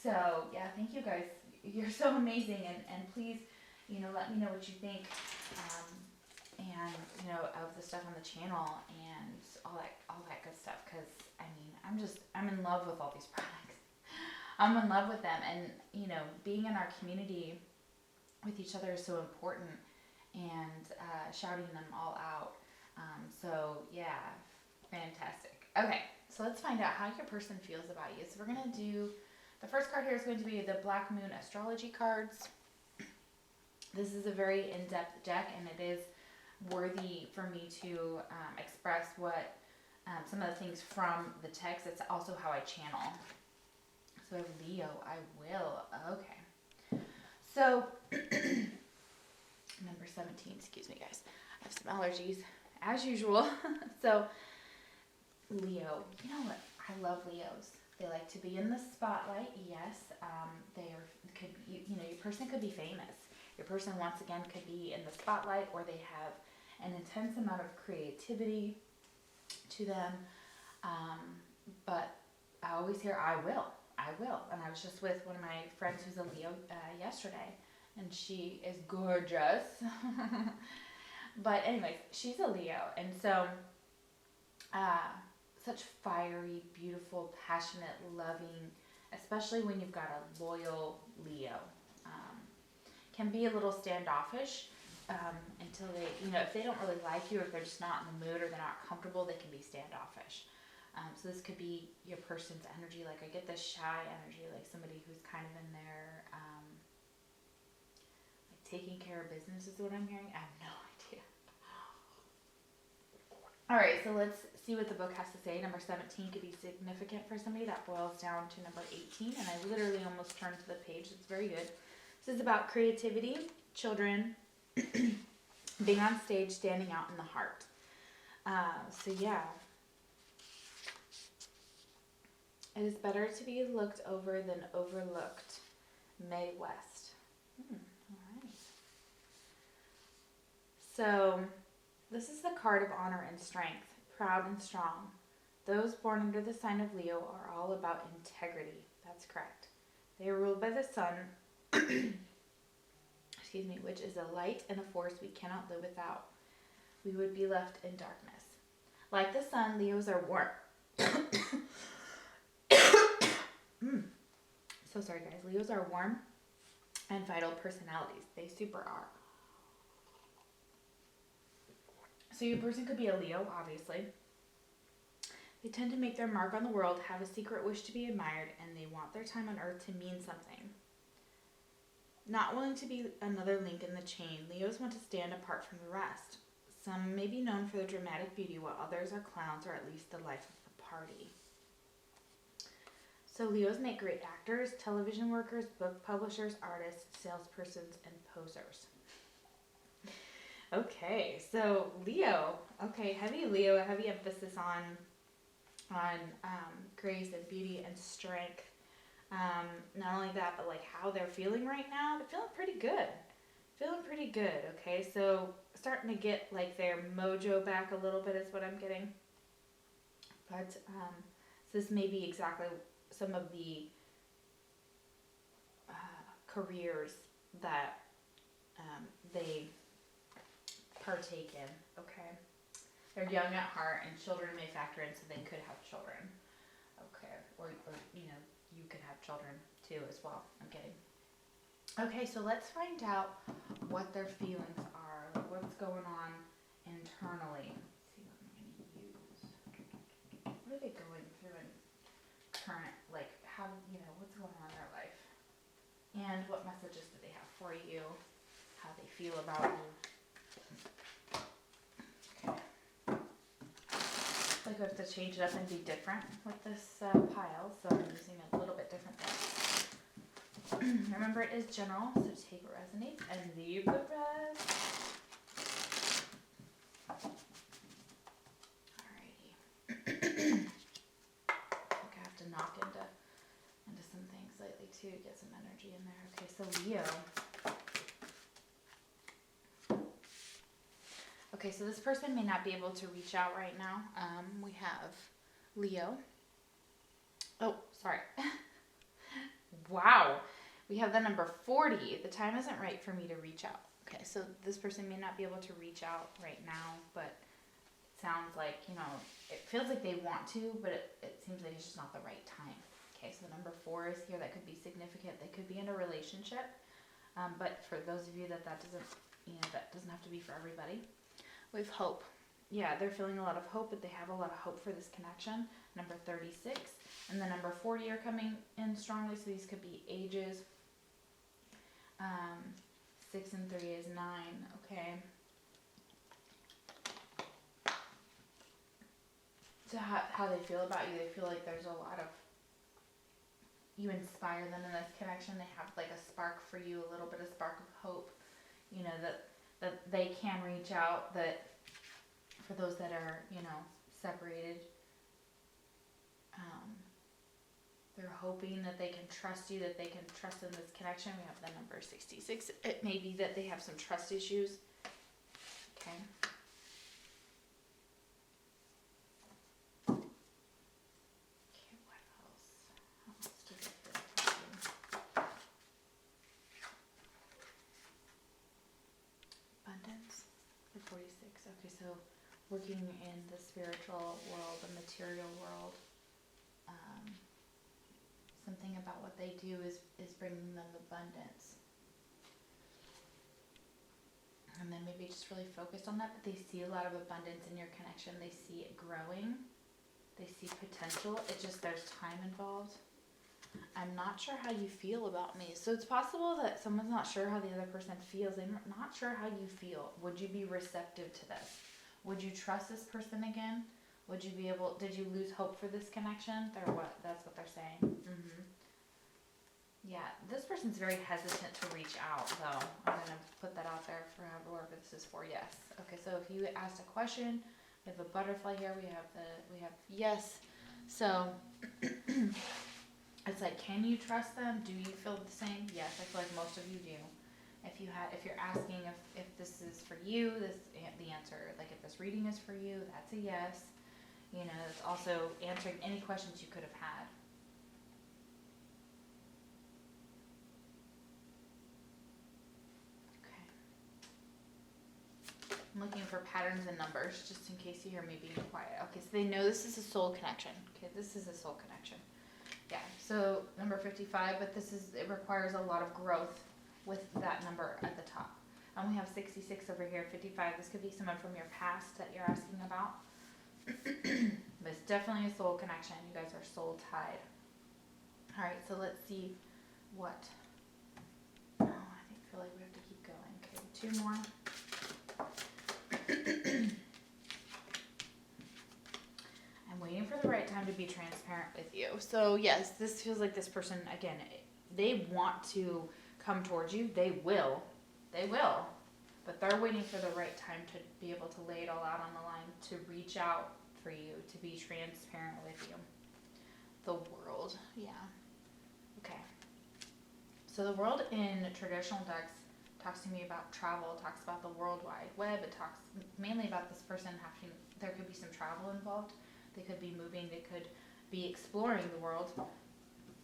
So yeah, thank you guys. You're so amazing, and please, let me know what you think, and of the stuff on the channel and all that good stuff. Because I'm in love with all these products. I'm in love with them, and being in our community with each other is so important, and shouting them all out. So yeah, fantastic. Okay, so let's find out how your person feels about you. So we're gonna do, the first card here is going to be the Black Moon astrology cards. This is a very in-depth deck, and it is worthy for me to express what some of the things from the text. It's also how I channel. So I have Leo. I will. Okay. So number 17. Excuse me, guys. I have some allergies as usual. So Leo. You know what? I love Leos. They like to be in the spotlight. Yes. Your person could be famous. Your person, once again, could be in the spotlight, or they have an intense amount of creativity to them. But I always hear, I will. And I was just with one of my friends who's a Leo yesterday, and she is gorgeous. But anyways, she's a Leo, and so such fiery, beautiful, passionate, loving, especially when you've got a loyal Leo. Can be a little standoffish until they, if they don't really like you, or if they're just not in the mood, or they're not comfortable, they can be standoffish. So this could be your person's energy. Like, I get this shy energy, like somebody who's kind of in there, like taking care of business is what I'm hearing. I have no idea. All right, so let's see what the book has to say. Number 17 could be significant for somebody. That boils down to number 18, and I literally almost turned to the page. It's very good. This is about creativity, children, being on stage, standing out in the heart. So yeah. It is better to be looked over than overlooked. Mae West. All right. So this is the card of honor and strength, proud and strong. Those born under the sign of Leo are all about integrity. That's correct. They are ruled by the sun, excuse me, which is a light and a force we cannot live without. We would be left in darkness. Like the sun, Leos are warm. So sorry, guys. Leos are warm and vital personalities. They super are. So your person could be a Leo, obviously. They tend to make their mark on the world, have a secret wish to be admired, and they want their time on earth to mean something. Not willing to be another link in the chain, Leos want to stand apart from the rest. Some may be known for their dramatic beauty, while others are clowns or at least the life of the party. So Leos make great actors, television workers, book publishers, artists, salespersons, and posers. Okay, so Leo. Okay, heavy Leo, a heavy emphasis on grace and beauty and strength. Not only that, but like how they're feeling right now. They're feeling pretty good. Okay, so starting to get like their mojo back a little bit is what I'm getting. But so this may be exactly some of the careers that they partake in. Okay, they're young at heart, and children may factor in, so they could have children. Okay, or you know, you could have children too as well. I'm kidding. Okay, so let's find out what their feelings are, like what's going on internally. Let's see what I'm going to use. What are they going through in current, like how, you know, what's going on in their life? And what messages do they have for you? How they feel about you? Okay. Like we have to change it up and be different with this pile, so I'm using a little bit different thing. Remember, it is general, so take what resonates and leave the rest. Alrighty. I think I have to knock into some things slightly too, get some energy in there. Okay, so Leo. Okay, so this person may not be able to reach out right now. We have Leo. Oh, sorry. Wow. We have the number 40. The time isn't right for me to reach out. Okay, so this person may not be able to reach out right now, but it sounds like, you know, it feels like they want to, but it seems like it's just not the right time. Okay, so the number 4 is here. That could be significant. They could be in a relationship. But for those of you that doesn't, you know, that doesn't have to be for everybody. We have hope. Yeah, they're feeling a lot of hope, but they have a lot of hope for this connection. Number 36 and the number 40 are coming in strongly, so these could be ages. 6 and 3 is 9, okay. So how they feel about you, they feel like there's a lot of, you inspire them in this connection. They have like a spark for you, a little bit of spark of hope, you know, that they can reach out, that for those that are, you know, separated, they're hoping that they can trust you, that they can trust in this connection. We have the number 66. It may be that they have some trust issues. Okay. Okay, what else? How else do they feel about you? Abundance for 46. Okay, so working in the spiritual world, the material world. Something about what they do is bringing them abundance. And then maybe just really focus on that, but they see a lot of abundance in your connection. They see it growing. They see potential. It's just there's time involved. I'm not sure how you feel about me. So it's possible that someone's not sure how the other person feels. They're not sure how you feel. Would you be receptive to this? Would you trust this person again? Would you be able, did you lose hope for this connection? They're what? That's what they're saying. Mm-hmm. Yeah, this person's very hesitant to reach out, though. I'm going to put that out there for whoever this is for. Yes. Okay, so if you asked a question, we have a butterfly here. We have yes. So it's like, can you trust them? Do you feel the same? Yes, I feel like most of you do. If you're asking if this is for you, the answer, like if this reading is for you, that's a yes. You know, it's also answering any questions you could have had. Okay. I'm looking for patterns and numbers, just in case you hear me being quiet. Okay, so they know this is a soul connection. Okay, this is a soul connection. Yeah, so number 55, but it requires a lot of growth with that number at the top. And we have 66 over here, 55. This could be someone from your past that you're asking about. But it's definitely a soul connection. You guys are soul tied. All right, so let's see what. Oh, I feel like we have to keep going. Okay, 2 more. time to be transparent with you. So yes, this feels like this person, again, they want to come towards you. They will. But they're waiting for the right time to be able to lay it all out on the line, to reach out for you, to be transparent with you. The world, yeah. Okay. So the world in traditional decks talks to me about travel, talks about the World Wide Web. It talks mainly about this person having, there could be some travel involved. They could be moving, they could be exploring the world,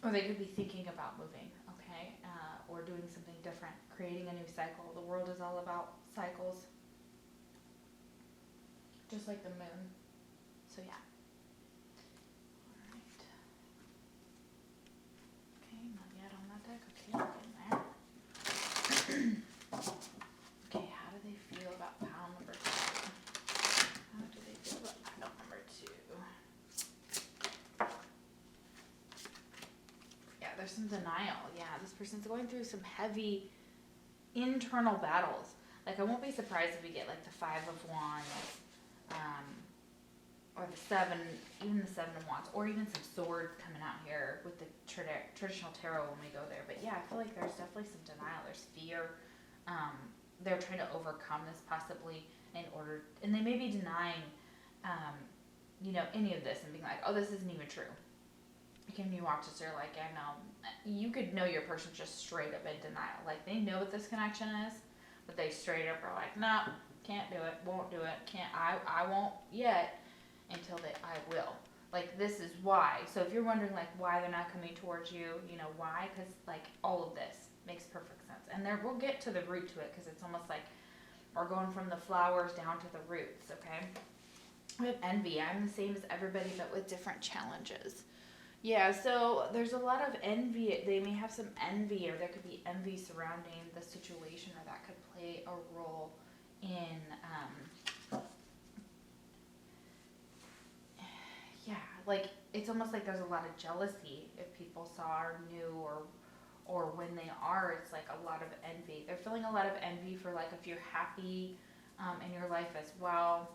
or they could be thinking about moving, okay? Or doing something different, creating a new cycle. The world is all about cycles, just like the moon. So yeah. Alright. Okay, not yet on that deck. Okay, we're getting there. Okay, how do they feel about pile number 2? How do they feel about pile number 2? Yeah, there's some denial. Yeah, this person's going through some heavy internal battles. Like, I won't be surprised if we get like the 5 of Wands, or the 7, even the 7 of Wands, or even some swords coming out here with the traditional tarot when we go there. But yeah, I feel like there's definitely some denial. There's fear. They're trying to overcome this possibly in order, and they may be denying, any of this and being like, oh, this isn't even true. Can you watch this? You're like, I know. You could know your person just straight up in denial. Like, they know what this connection is, but they straight up are like, no, can't do it, won't do it, can't, I won't yet until I will. Like, this is why. So if you're wondering, like, why they're not coming towards you, why? Because, like, all of this makes perfect sense. And we'll get to the root to it, because it's almost like we're going from the flowers down to the roots, okay? We have envy. I'm the same as everybody, but with different challenges. Yeah, so there's a lot of envy. They may have some envy, or there could be envy surrounding the situation, or that could play a role in, like, it's almost like there's a lot of jealousy if people saw or knew, or when they are, it's like a lot of envy. They're feeling a lot of envy for, like, if you're happy in your life as well.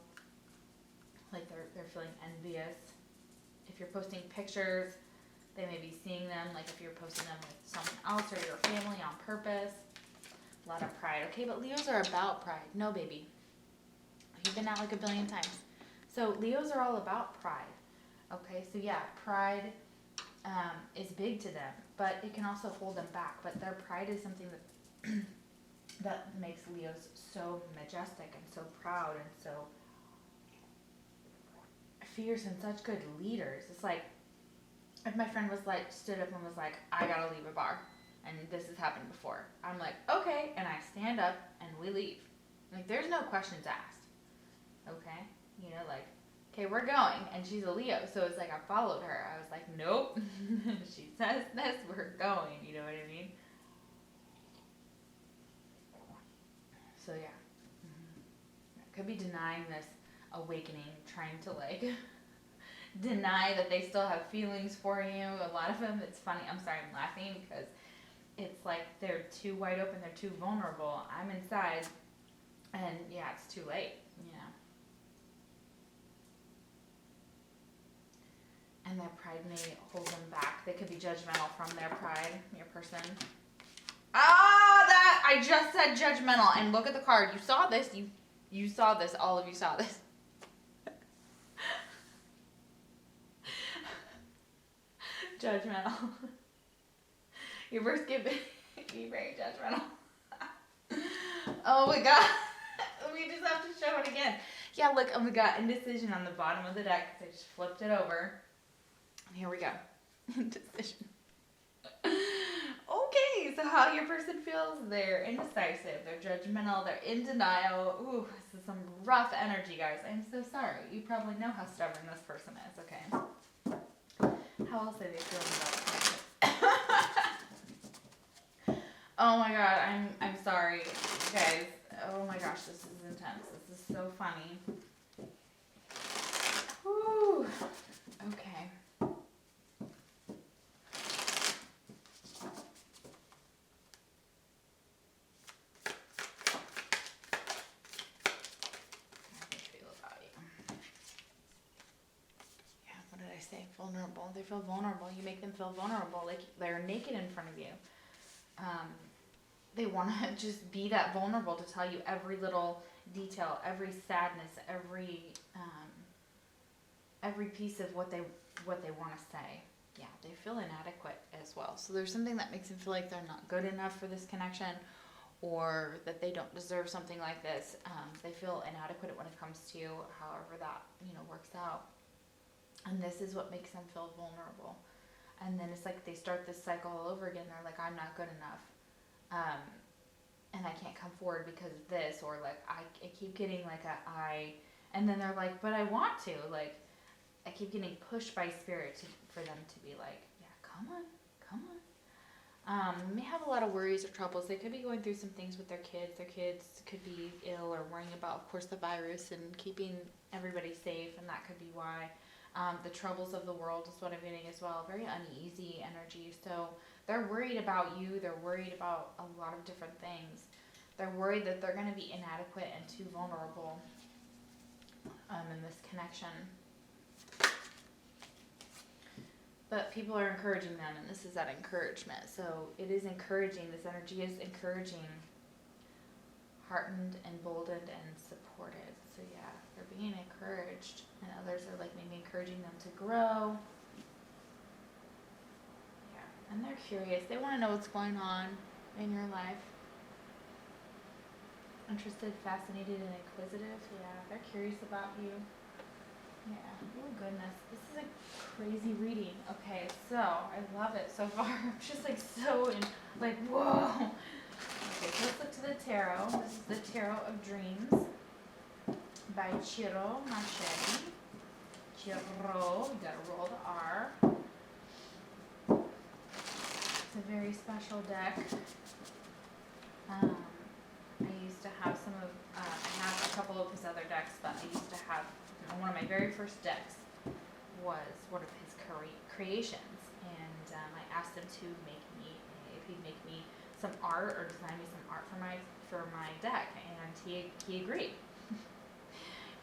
Like, they're feeling envious. If you're posting pictures, they may be seeing them, like if you're posting them with someone else or your family on purpose. A lot of pride. Okay, but Leos are about pride. No, baby. You've been out like a billion times. So Leos are all about pride. Okay, so yeah, pride is big to them, but it can also hold them back. But their pride is something that that makes Leos so majestic and so proud and so fierce and such good leaders. It's like, if my friend was like, stood up and was like, I gotta leave a bar, and this has happened before, I'm like, okay, and I stand up and we leave. Like, there's no questions asked. Okay? Like, okay, we're going, and she's a Leo, so it's like I followed her. I was like, nope. She says this, we're going, you know what I mean? So yeah. Could be denying this awakening, trying to, like, deny that they still have feelings for you. A lot of them, it's funny, I'm sorry, I'm laughing because it's like they're too wide open, they're too vulnerable. I'm inside, and yeah, it's too late, And that pride may hold them back. They could be judgmental from their pride, your person. I just said judgmental, and look at the card. You saw this, you saw this, all of you saw this. Judgmental. Your first gift, you're very judgmental. Oh my god. We just have to show it again. Yeah, look, oh my god, indecision on the bottom of the deck. So I just flipped it over. And here we go. Indecision. Okay, so how your person feels, they're indecisive, they're judgmental, they're in denial. Ooh, this is some rough energy, guys. I'm so sorry. You probably know how stubborn this person is, okay? How else are they feeling about it? Oh my god, I'm sorry, guys. Oh my gosh, this is intense. This is so funny. Whew. Okay. vulnerable. They feel vulnerable. You make them feel vulnerable, like they're naked in front of you. They want to just be that vulnerable to tell you every little detail, every sadness, every piece of what they want to say. Yeah, they feel inadequate as well. So there's something that makes them feel like they're not good enough for this connection, or that they don't deserve something like this. They feel inadequate when it comes to you, however that works out. And this is what makes them feel vulnerable. And then it's like they start this cycle all over again. They're like, I'm not good enough. And I can't come forward because of this, or like I keep getting like and then they're like, but I want to, like I keep getting pushed by spirit for them to be like, yeah, come on. They may have a lot of worries or troubles. They could be going through some things with their kids. Their kids could be ill or worrying about, of course, the virus and keeping everybody safe, and that could be why. The troubles of the world is what I'm getting as well. Very uneasy energy. So they're worried about you. They're worried about a lot of different things. They're worried that they're going to be inadequate and too vulnerable in this connection. But people are encouraging them, and this is that encouragement. So it is encouraging. This energy is encouraging, heartened, emboldened, and supported. So yeah, they're being encouraged, and others are like maybe encouraging them to grow. Yeah, and they're curious. They want to know what's going on in your life. Interested, fascinated, and inquisitive. Yeah, they're curious about you. Yeah. Oh goodness, this is a crazy reading. Okay, so I love it so far. I'm just like whoa. Okay, so let's look to the tarot. This is the Tarot of Dreams by Ciro Machedi. Ciro, you gotta roll the R. It's a very special deck. I used to have I have a couple of his other decks, but I used to have one of my very first decks was one of his creations, and I asked him to if he'd make me some art or design me some art for my deck, and he agreed.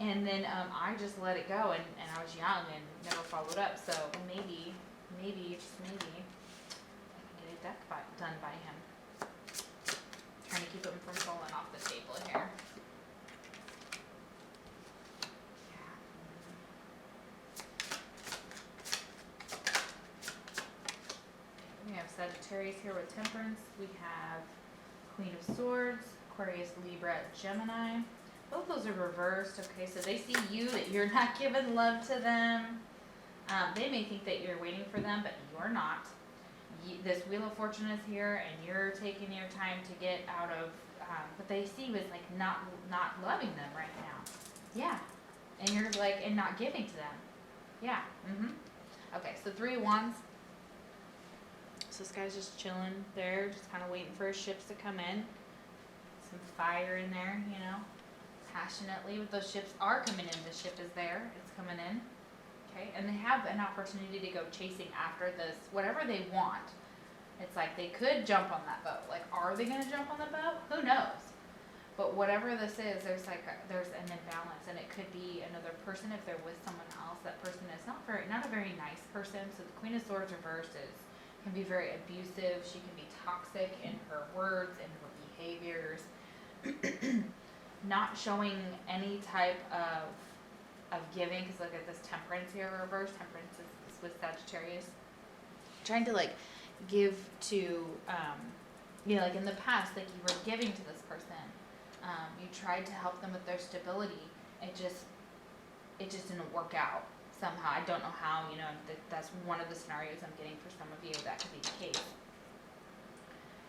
And then I just let it go, and I was young and never followed up. So maybe just maybe I can get a deck done by him. Trying to keep him from falling off the table here. We have Sagittarius here with Temperance. We have Queen of Swords, Aquarius, Libra, Gemini. Both those are reversed. Okay, so they see you, that you're not giving love to them. They may think that you're waiting for them, but you're not. This Wheel of Fortune is here, and you're taking your time to get out of what they see was like not loving them right now. Yeah, and you're like, and not giving to them. Yeah. Okay, so 3 of Wands. So this guy's just chilling there, just kind of waiting for his ships to come in. Some fire in there, passionately. But those ships are coming in. The ship is there. It's coming in. Okay, and they have an opportunity to go chasing after this, whatever they want. It's like they could jump on that boat. Like, are they going to jump on the boat? Who knows? But whatever this is, there's an imbalance, and it could be another person if they're with someone else. That person is not a very nice person. So the Queen of Swords reversed can be very abusive. She can be toxic in her words and her behaviors. Not showing any type of giving, because look at this Temperance here reverse. Temperance is with Sagittarius. Trying to like give to, like in the past, like you were giving to this person. You tried to help them with their stability. It just didn't work out somehow. I don't know how, that's one of the scenarios I'm getting for some of you. That could be the case.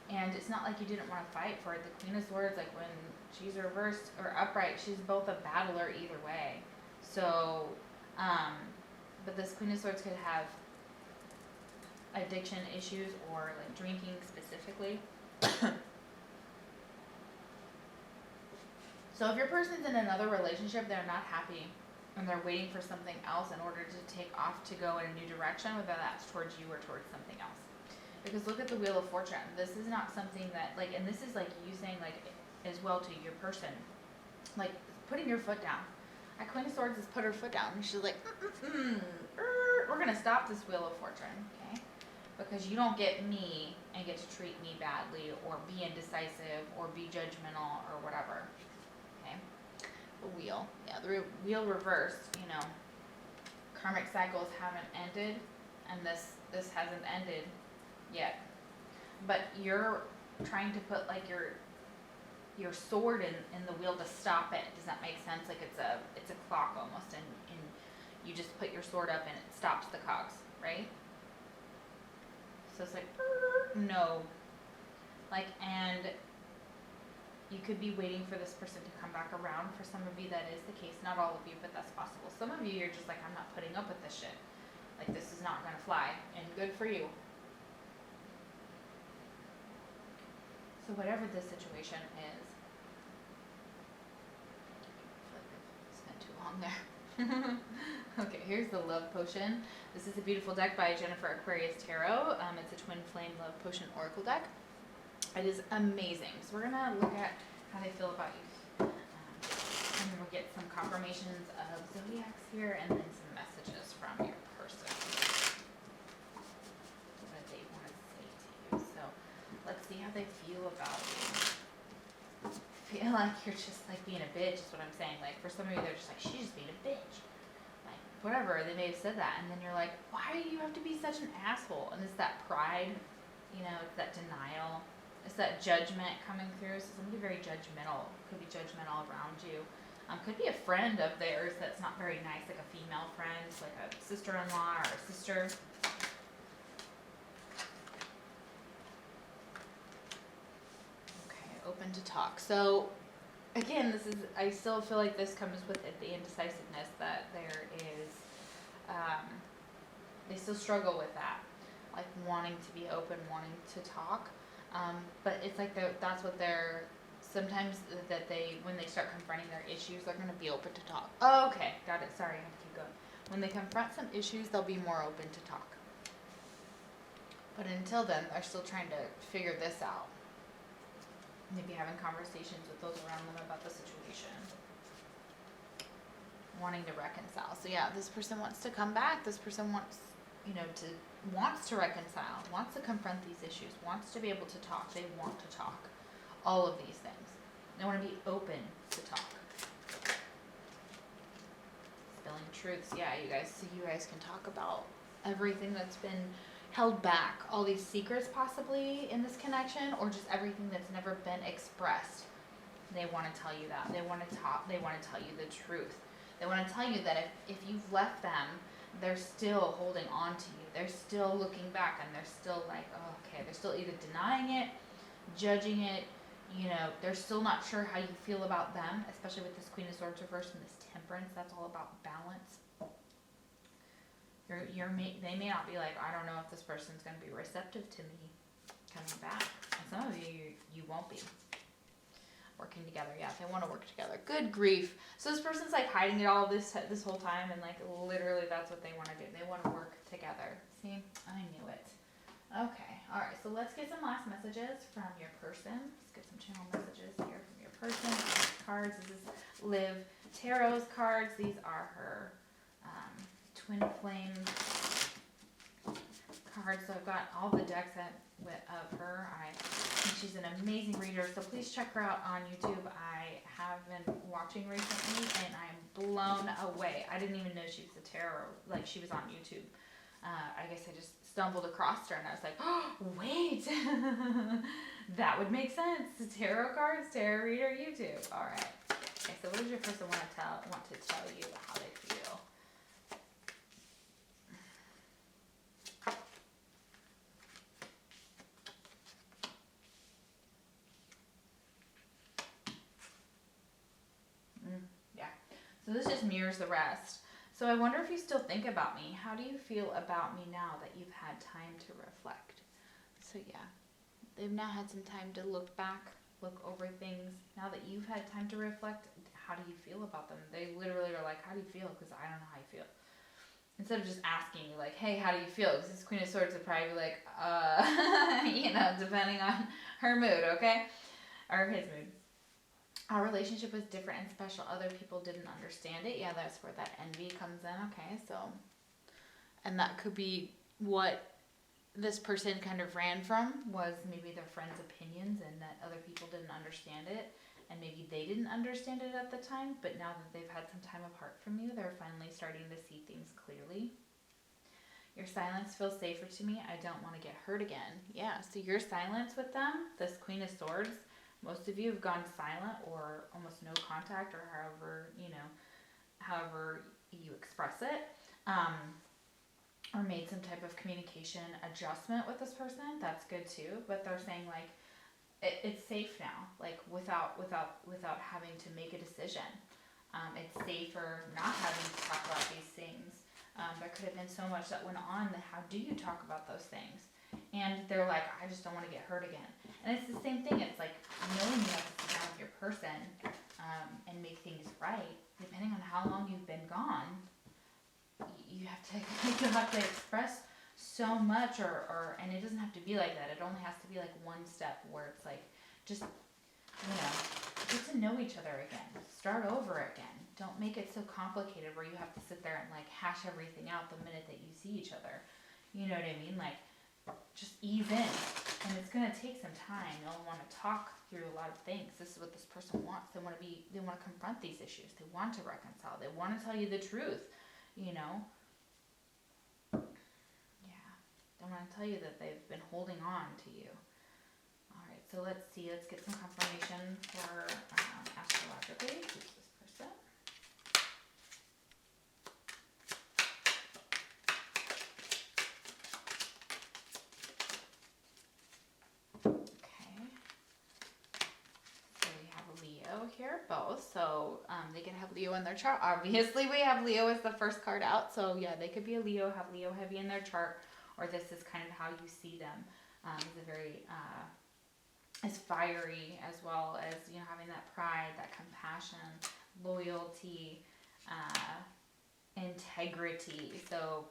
And it's not like you didn't want to fight for it. The Queen of Swords, like when she's reversed or upright, she's both a battler either way. So, but this Queen of Swords could have addiction issues or like drinking specifically. So if your person's in another relationship, they're not happy and they're waiting for something else in order to take off to go in a new direction, whether that's towards you or towards something else. Because look at the Wheel of Fortune. This is not something that, like, and this is like you saying, like, as well to your person, like putting your foot down. A Queen of Swords has put her foot down, and she's like, we're gonna stop this Wheel of Fortune, okay? Because you don't get me and get to treat me badly or be indecisive or be judgmental or whatever. Okay? The wheel. Yeah, the wheel reversed, you know. Karmic cycles haven't ended and this hasn't ended yet. But you're trying to put like your sword in the wheel to stop it. Does that make sense? Like it's a clock almost, and you just put your sword up and it stops the cogs, right? So it's like, no. Like, and you could be waiting for this person to come back around. For some of you, that is the case. Not all of you, but that's possible. Some of you, you're just like, I'm not putting up with this shit. Like, this is not gonna fly, and good for you. So whatever this situation is, I feel like I've spent too long there. Okay, here's the Love Potion. This is a beautiful deck by Jennifer Aquarius Tarot. It's a Twin Flame Love Potion Oracle deck. It is amazing. So we're gonna look at how they feel about you. And then we'll get some confirmations of Zodiacs here and then some messages from your person. What they want to say to you. So let's see how they feel about you. Feel like you're just like being a bitch is what I'm saying. Like for some of you, they're just like, she's just being a bitch. Like whatever, they may have said that. And then you're like, why do you have to be such an asshole? And it's that pride, you know, it's that denial. It's that judgment coming through. So somebody very judgmental, could be judgmental around you. Could be a friend of theirs that's not very nice, like a female friend, like a sister-in-law or a sister. Okay, open to talk. So again, this is, I still feel like this comes with it, the indecisiveness that there is, they still struggle with that, like wanting to be open, wanting to talk. But it's like that's what they're, sometimes that when they start confronting their issues, they're going to be open to talk. Oh, okay, got it. Sorry, I have to keep going. When they confront some issues, they'll be more open to talk. But until then, they're still trying to figure this out. Maybe having conversations with those around them about the situation. Wanting to reconcile. So yeah, this person wants to come back. This person wants, you know, wants to reconcile, wants to confront these issues, wants to be able to talk. They want to talk. All of these things. They want to be open to talk. Spilling truths. Yeah, you guys, so you guys can talk about everything that's been held back, all these secrets possibly in this connection, or just everything that's never been expressed. They want to tell you that. They want to talk. They want to tell you the truth. They want to tell you that if you've left them, they're still holding on to you. They're still looking back, and they're still like, oh, okay. They're still either denying it, judging it. You know, they're still not sure how you feel about them, especially with this Queen of Swords reversed and this Temperance. That's all about balance. They may not be like, I don't know if this person's going to be receptive to me coming back. And some of you won't be. Working together, yeah, they want to work together. Good grief. So this person's like hiding it all this whole time, and like literally that's what they want to do. They want to work together. See, I knew it. Okay, all right. So let's get some last messages from your person. Let's get some channel messages here from your person. Cards. This is Liv Tarot's cards. These are her twin flame cards. So I've got all the decks of her. I think she's an amazing reader. So please check her out on YouTube. I have been watching recently, and I'm blown away. I didn't even know she was a tarot. Like she was on YouTube. I guess I just stumbled across her, and I was like, oh, wait, that would make sense. Tarot cards, tarot reader, YouTube. All right. Okay, so what does your person want to tell you how they feel? Yeah. So this just mirrors the rest. So I wonder if you still think about me. How do you feel about me now that you've had time to reflect? So yeah, they've now had some time to look back, look over things. Now that you've had time to reflect, how do you feel about them? They literally are like, how do you feel? Because I don't know how you feel. Instead of just asking you like, hey, how do you feel? Because this Queen of Swords would probably be like, you know, depending on her mood, okay? Or his mood. Our relationship was different and special. Other people didn't understand it. Yeah, that's where that envy comes in. Okay, so And that could be what this person kind of ran from, was maybe their friends' opinions and that other people didn't understand it. And maybe they didn't understand it at the time, but now that they've had some time apart from you, they're finally starting to see things clearly. Your silence feels safer to me. I don't want to get hurt again. Yeah, so your silence with them, this Queen of Swords, most of you have gone silent or almost no contact, or however you express it, or made some type of communication adjustment with this person. That's good too. But they're saying like it's safe now, like without having to make a decision. It's safer not having to talk about these things. There could have been so much that went on. How do you talk about those things? And they're like, I just don't want to get hurt again. And it's the same thing. It's like knowing you have to sit down with your person and make things right. Depending on how long you've been gone, you have to express so much, and it doesn't have to be like that. It only has to be like one step where it's like just get to know each other again. Start over again. Don't make it so complicated where you have to sit there and like hash everything out the minute that you see each other. You know what I mean? Like, just ease in. And it's gonna take some time. You'll want to talk through a lot of things. This is what this person wants. They want to confront these issues. They want to reconcile. They want to tell you the truth. You know? Yeah. They want to tell you that they've been holding on to you. Alright, so let's see. Let's get some confirmation for astrologically. Who's this person? Okay. So we have a Leo here, both. So they can have Leo in their chart. Obviously, we have Leo as the first card out. So yeah, they could be a Leo, have Leo heavy in their chart, or this is kind of how you see them. It's a very as fiery, as well as having that pride, that compassion, loyalty, integrity. So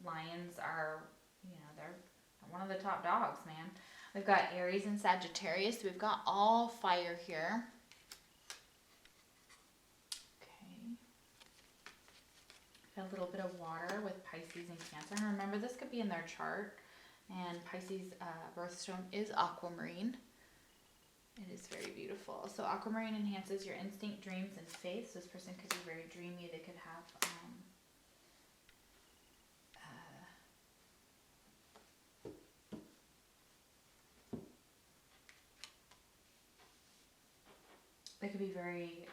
lions are they're one of the top dogs, man. We've got Aries and Sagittarius. We've got all fire here. Okay. Got a little bit of water with Pisces and Cancer. And remember, this could be in their chart. And Pisces birthstone is aquamarine. It is very beautiful. So aquamarine enhances your instinct, dreams, and faith. So this person could be very dreamy. They could have they could be very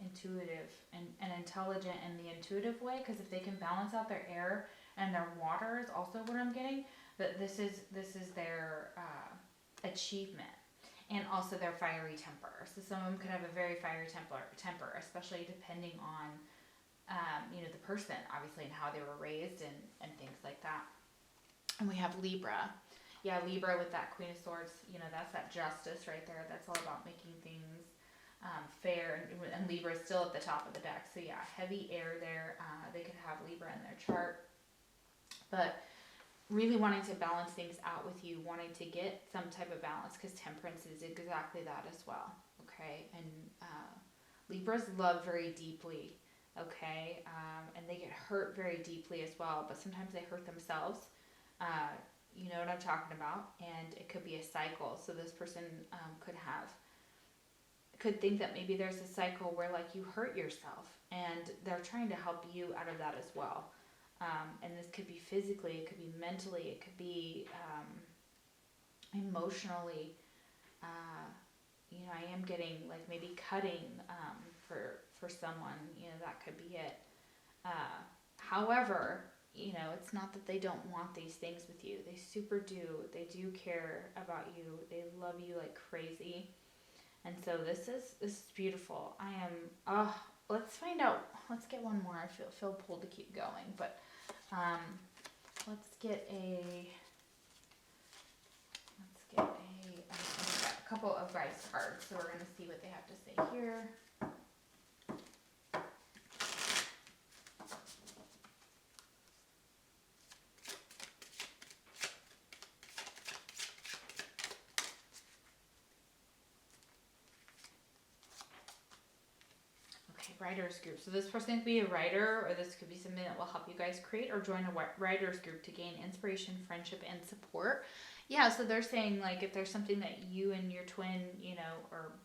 intuitive and intelligent in the intuitive way, because if they can balance out their air and their water is also what I'm getting, that this is their achievement, and also their fiery temper. So some of them could have a very fiery temper, especially depending on the person, obviously, and how they were raised and things like that. And we have Libra. Yeah, Libra with that Queen of Swords, that's that justice right there. That's all about making things fair, and Libra is still at the top of the deck. So yeah, heavy air there. They could have Libra in their chart, but really wanting to balance things out with you, wanting to get some type of balance, because Temperance is exactly that as well. Okay, and Libras love very deeply. Okay, and they get hurt very deeply as well, but sometimes they hurt themselves. You know what I'm talking about, and it could be a cycle. So this person could think that maybe there's a cycle where like you hurt yourself, and they're trying to help you out of that as well. And this could be physically, it could be mentally, it could be emotionally. I am getting like maybe cutting for someone. That could be it. However, it's not that they don't want these things with you. They super do. They do care about you. They love you like crazy. And so this is beautiful. I am, let's find out. Let's get one more. I feel pulled to keep going, but let's get a couple of guys cards. So we're going to see what they have to say here. writers group. So this person could be a writer, or this could be something that will help you guys create, or join a writers group to gain inspiration, friendship, and support. Yeah, so they're saying like if there's something that you and your twin, you know,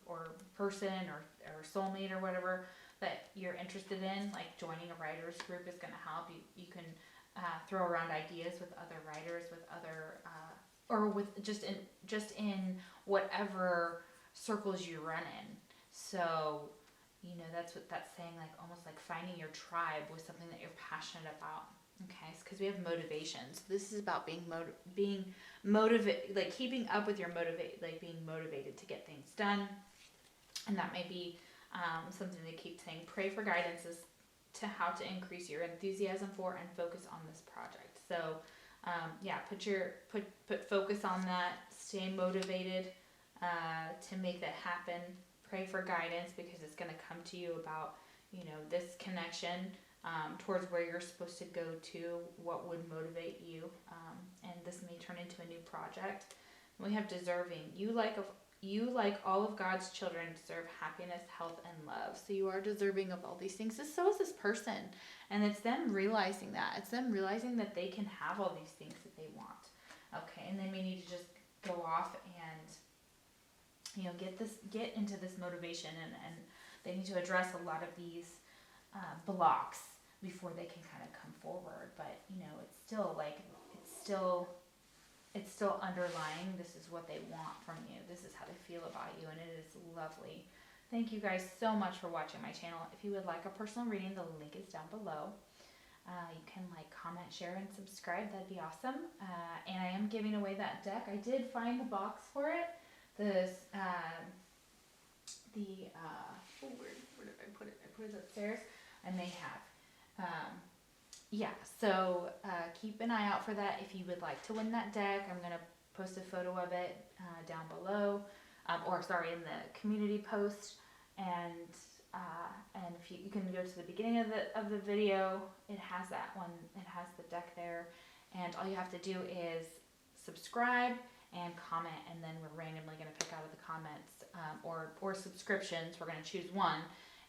or person or soulmate or whatever that you're interested in, like joining a writers group is going to help. You can throw around ideas with other writers, with other or with just in whatever circles you run in. So, you know, that's what that's saying, like almost like finding your tribe with something that you're passionate about. Okay, because we have motivation. So this is about being motivated, like keeping up with your like being motivated to get things done. And that may be something they keep saying. Pray for guidance as to how to increase your enthusiasm for and focus on this project. So, yeah, put focus on that. Stay motivated to make that happen. Pray for guidance because it's going to come to you about, you know, this connection towards where you're supposed to go to, what would motivate you, and this may turn into a new project. We have deserving. You like all of God's children deserve happiness, health, and love. So you are deserving of all these things. So is this person, and it's them realizing that. It's them realizing that they can have all these things that they want. Okay, and they may need to just go off and, you know, get into this motivation, and they need to address a lot of these blocks before they can kind of come forward. But, you know, it's still underlying, this is what they want from you. This is how they feel about you, and it is lovely. Thank you guys so much for watching my channel. If you would like a personal reading, the link is down below. You can like, comment, share, and subscribe. That'd be awesome. And I am giving away that deck. I did find the box for it. Where did I put it? I put it upstairs. I may have. Yeah, so keep an eye out for that if you would like to win that deck. I'm going to post a photo of it down below, in the community post. And if you can go to the beginning of the video, it has that one. It has the deck there. And all you have to do is subscribe and comment, and then we're randomly going to pick out of the comments or subscriptions. We're going to choose one,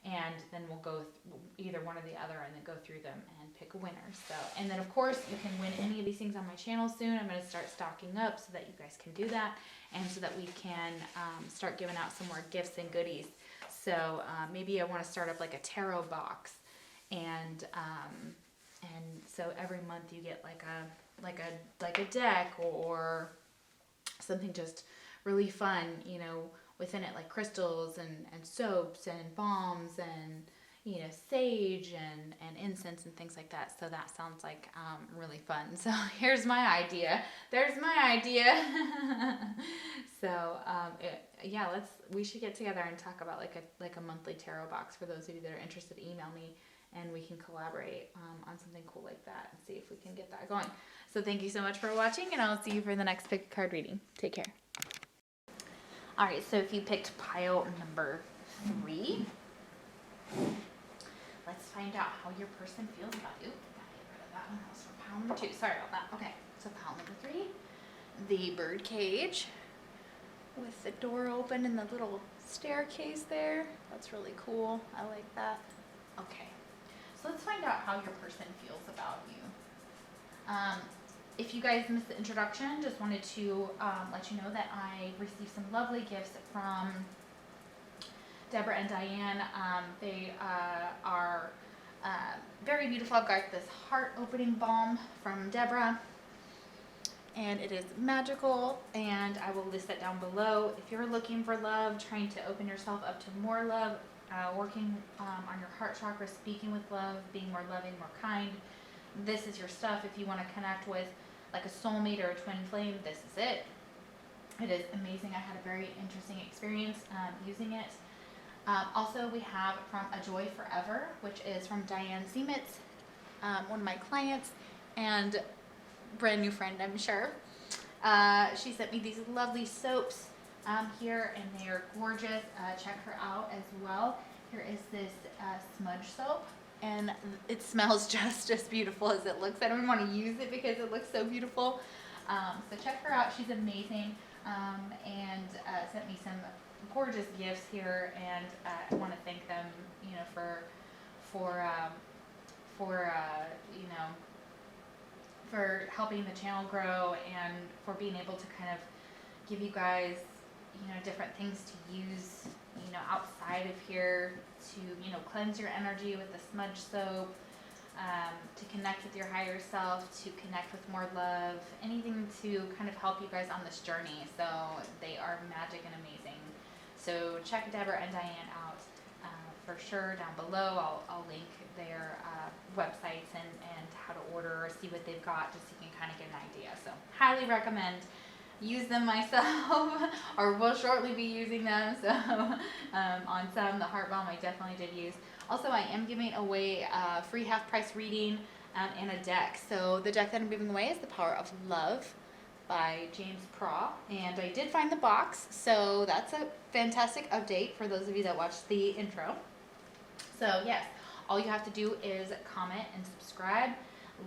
and then we'll go either one or the other, and then go through them and pick a winner. So, and then of course you can win any of these things on my channel soon. I'm going to start stocking up so that you guys can do that, and so that we can start giving out some more gifts and goodies. So maybe I want to start up like a tarot box, and so every month you get like a deck or something just really fun, you know, within it, like crystals and soaps and balms and, you know, sage and incense and things like that. So that sounds like really fun. So here's my idea. There's my idea. So yeah, we should get together and talk about like a monthly tarot box. For those of you that are interested, email me and we can collaborate on something cool like that and see if we can get that going. So thank you so much for watching, and I'll see you for the next pick card reading. Take care. Alright, so if you picked pile number 3, let's find out how your person feels about you. Gotta get rid of that one. That was for pile number 2. Sorry about that. Okay, so pile number 3, the bird cage with the door open and the little staircase there. That's really cool. I like that. Okay, so let's find out how your person feels about you. If you guys missed the introduction, just wanted to let you know that I received some lovely gifts from Deborah and Diane. They are very beautiful. I've got this heart-opening balm from Deborah, and it is magical, and I will list that down below. If you're looking for love, trying to open yourself up to more love, working on your heart chakra, speaking with love, being more loving, more kind, this is your stuff. If you want to connect with like a soulmate or a twin flame, this is it. It is amazing. I had a very interesting experience using it. Also, we have from A Joy Forever, which is from Diane Zemitz, one of my clients and brand new friend, I'm sure. She sent me these lovely soaps here, and they are gorgeous. Check her out as well. Here is this smudge soap, and it smells just as beautiful as it looks. I don't even want to use it because it looks so beautiful. So check her out. She's amazing, and sent me some gorgeous gifts here, and I want to thank them, you know, for you know, for helping the channel grow and for being able to kind of give you guys, you know, different things to use, you know, outside of here to, you know, cleanse your energy with the smudge soap, to connect with your higher self, to connect with more love, anything to kind of help you guys on this journey. So they are magic and amazing. So check Deborah and Diane out for sure down below. I'll link their websites and how to order or see what they've got, just so you can kind of get an idea. So highly recommend. Use them myself, or will shortly be using them. So on some, the Heart Balm I definitely did use. Also, I am giving away a free half-price reading and a deck. So the deck that I'm giving away is The Power of Love by James Praw, and I did find the box, so that's a fantastic update for those of you that watched the intro. So yes, all you have to do is comment and subscribe,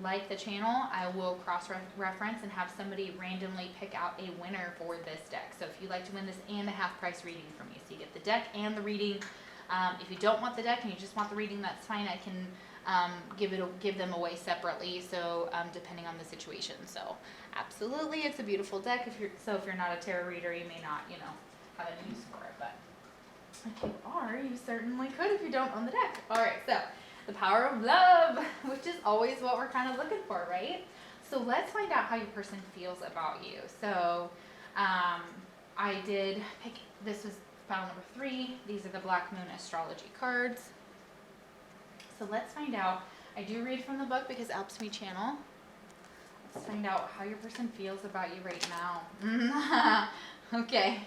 like the channel. I will cross-reference and have somebody randomly pick out a winner for this deck. So if you'd like to win this and a half-price reading from me, so you get the deck and the reading. If you don't want the deck and you just want the reading, that's fine. I can give them away separately, so depending on the situation. So absolutely, it's a beautiful deck. If you're not a tarot reader, you may not, you know, have a use for it, but if you are, you certainly could if you don't own the deck. All right, so the power of love, which is always what we're kind of looking for, right? So let's find out how your person feels about you. So I did pick, this was file number 3. These are the Black Moon astrology cards. So let's find out. I do read from the book because it helps me channel. Let's find out how your person feels about you right now. Okay.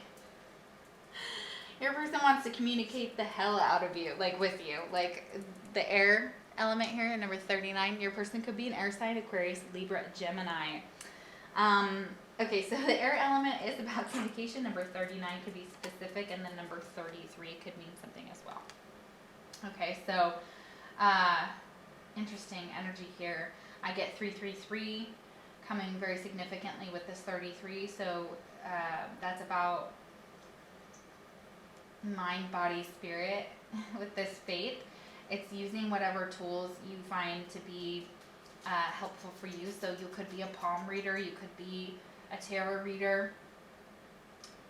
Your person wants to communicate the hell out of you, like with you. Like the air element here, number 39. Your person could be an air sign, Aquarius, Libra, Gemini. Okay, so the air element is about communication. Number 39 could be specific, and then number 33 could mean something as well. Okay, so interesting energy here. I get 333 coming very significantly with this 33. So that's about mind, body, spirit with this faith. It's using whatever tools you find to be helpful for you. So you could be a palm reader, you could be a tarot reader,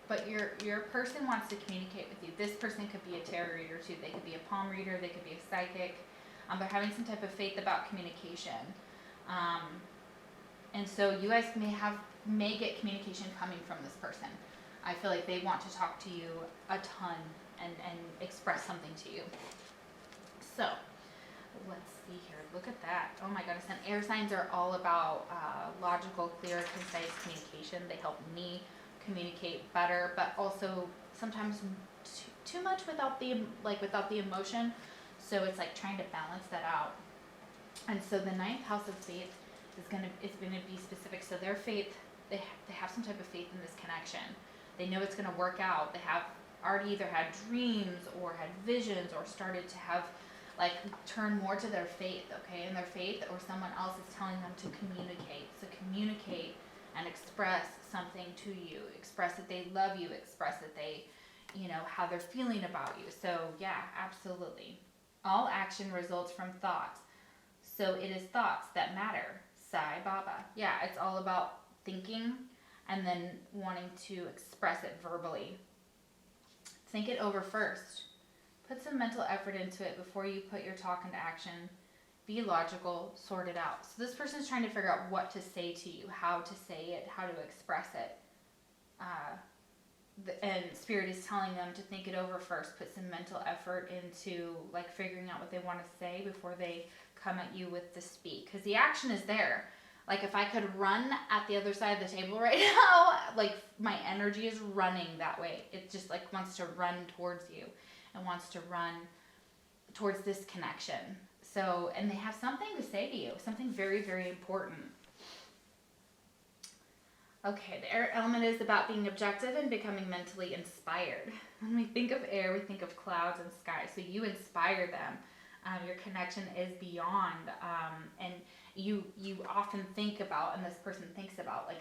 but your person wants to communicate with you. This person could be a tarot reader too. They could be a palm reader, they could be a psychic. They're having some type of faith about communication. And so you guys may get communication coming from this person. I feel like they want to talk to you a ton and express something to you. So let's see here. Look at that. Oh my goodness. And air signs are all about logical, clear, concise communication. They help me communicate better, but also sometimes too much without the emotion. So it's like trying to balance that out. And so the 9th house of faith is gonna be specific. So their faith, they have some type of faith in this connection. They know it's gonna work out. They have already either had dreams or had visions or started to have turn more to their faith, okay? And their faith or someone else is telling them to communicate. So communicate and express something to you. Express that they love you. Express that they, you know, how they're feeling about you. So yeah, absolutely. All action results from thoughts. So it is thoughts that matter. Sai Baba. Yeah, it's all about thinking and then wanting to express it verbally. Think it over first. Put some mental effort into it before you put your talk into action. Be logical, sort it out. So this person is trying to figure out what to say to you, how to say it, how to express it. And Spirit is telling them to think it over first. Put some mental effort into figuring out what they want to say before they come at you with the speak. Because the action is there. If I could run at the other side of the table right now, my energy is running that way. It just wants to run towards you and wants to run towards this connection. So, and they have something to say to you, something very, very important. Okay, the air element is about being objective and becoming mentally inspired. When we think of air, we think of clouds and sky. So you inspire them. Your connection is beyond, and you often think about, and this person thinks about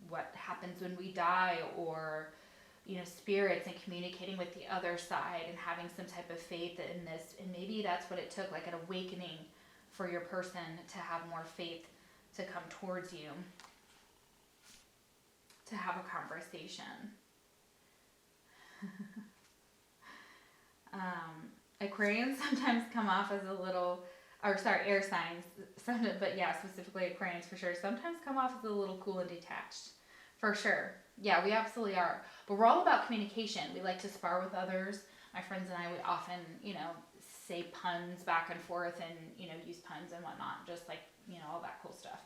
what happens when we die, or spirits and communicating with the other side and having some type of faith in this. And maybe that's what it took, like an awakening for your person to have more faith to come towards you, to have a conversation. Aquarians sometimes come off as a little, air signs, but yeah, specifically Aquarians for sure, sometimes come off as a little cool and detached. For sure. Yeah, we absolutely are. But we're all about communication. We like to spar with others. My friends and I would often, say puns back and forth and, use puns and whatnot. Just like, all that cool stuff.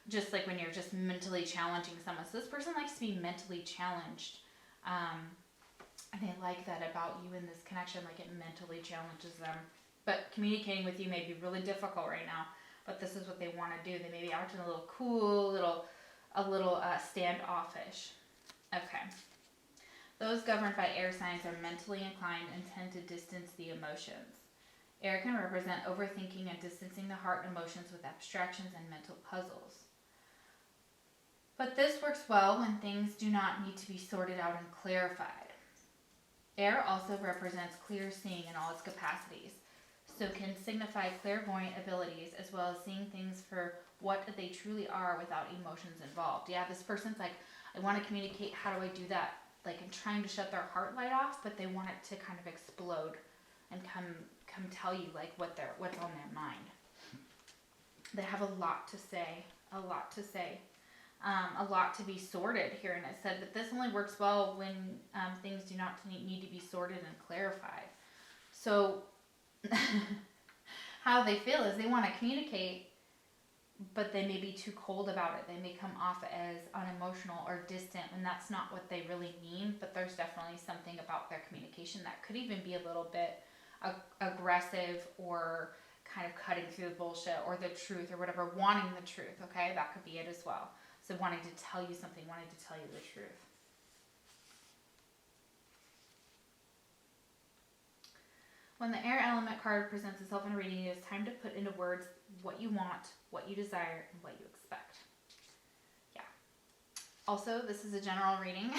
Just like when you're just mentally challenging someone. So this person likes to be mentally challenged. And I like that about you in this connection, like it mentally challenges them. But communicating with you may be really difficult right now, but this is what they want to do. They may be acting a little cool, a little standoffish. Okay. Those governed by air signs are mentally inclined and tend to distance the emotions. Air can represent overthinking and distancing the heart and emotions with abstractions and mental puzzles. But this works well when things do not need to be sorted out and clarified. Air also represents clear seeing in all its capacities, so can signify clairvoyant abilities as well as seeing things for what they truly are without emotions involved. Yeah, this person's like, I want to communicate, how do I do that? Like, I'm trying to shut their heart light off, but they want it to kind of explode and come tell you like what's on their mind. They have a lot to say, a lot to be sorted here, and it said that this only works well when things do not need to be sorted and clarified. So how they feel is they want to communicate, but they may be too cold about it. They may come off as unemotional or distant when that's not what they really mean, but there's definitely something about their communication that could even be a little bit aggressive or kind of cutting through the bullshit or the truth or whatever, wanting the truth, okay? That could be it as well. So wanting to tell you something, wanting to tell you the truth. When the air element card presents itself in a reading, it is time to put into words what you want, what you desire, and what you expect. Yeah. Also, this is a general reading.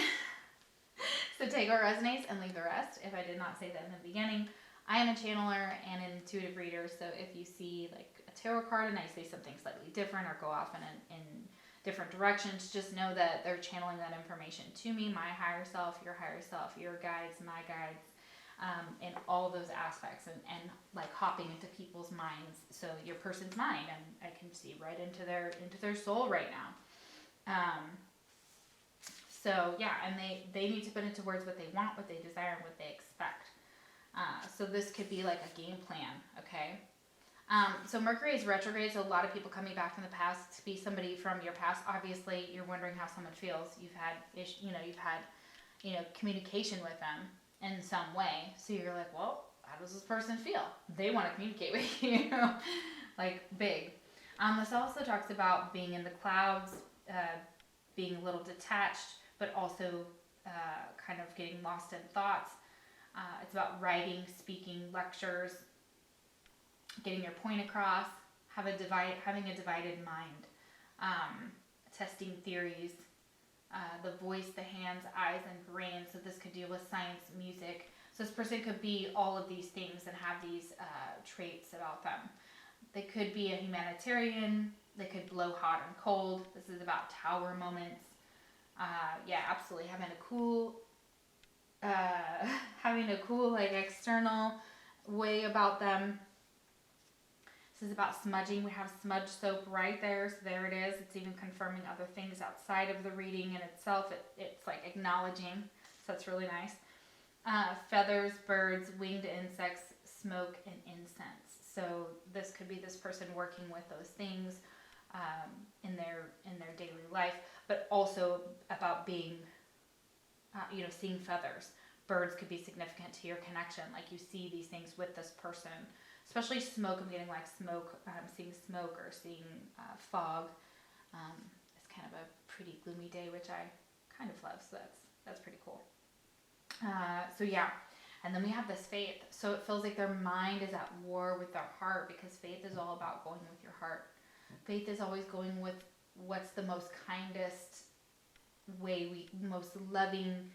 So take what resonates and leave the rest. If I did not say that in the beginning, I am a channeler and an intuitive reader. So if you see like a tarot card and I say something slightly different or go off in different directions, just know that they're channeling that information to me, my higher self, your guides, my guides. In all those aspects and like hopping into people's minds, so your person's mind, and I can see right into their soul right now. So yeah, and they need to put into words what they want, what they desire, and what they expect. So this could be like a game plan, okay? So Mercury is retrograde, so a lot of people coming back from the past to be somebody from your past. Obviously, you're wondering how someone feels. You've had communication with them in some way, so you're like, well, how does this person feel? They want to communicate with you, like big. This also talks about being in the clouds, being a little detached, but also kind of getting lost in thoughts. It's about writing, speaking, lectures, getting your point across, having a divided mind, testing theories. The voice, the hands, eyes, and brain. So this could deal with science, music. So this person could be all of these things and have these traits about them. They could be a humanitarian. They could blow hot and cold. This is about tower moments. Yeah, absolutely. Having a cool like external way about them. This is about smudging. We have smudge soap right there. So there it is. It's even confirming other things outside of the reading in itself. It's like acknowledging. So that's really nice. Feathers, birds, winged insects, smoke, and incense. So this could be this person working with those things in their daily life, but also about being, seeing feathers. Birds could be significant to your connection. Like you see these things with this person. Especially smoke, I'm getting like smoke, seeing smoke or seeing fog. It's kind of a pretty gloomy day, which I kind of love, so that's pretty cool. So yeah, and then we have this faith. So it feels like their mind is at war with their heart, because faith is all about going with your heart. Faith is always going with what's the most kindest way, most loving,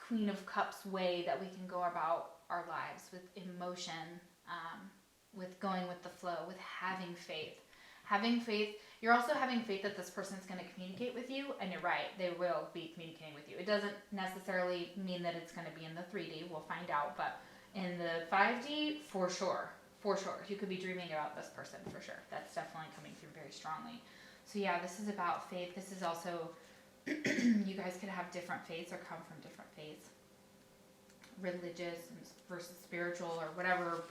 Queen of Cups way that we can go about our lives, with emotion, with going with the flow, with having faith. Having faith, you're also having faith that this person's going to communicate with you, and you're right, they will be communicating with you. It doesn't necessarily mean that it's going to be in the 3D, we'll find out, but in the 5D, for sure. For sure. You could be dreaming about this person, for sure. That's definitely coming through very strongly. So yeah, this is about faith. This is also, you guys could have different faiths or come from different faiths. Religious versus spiritual, or whatever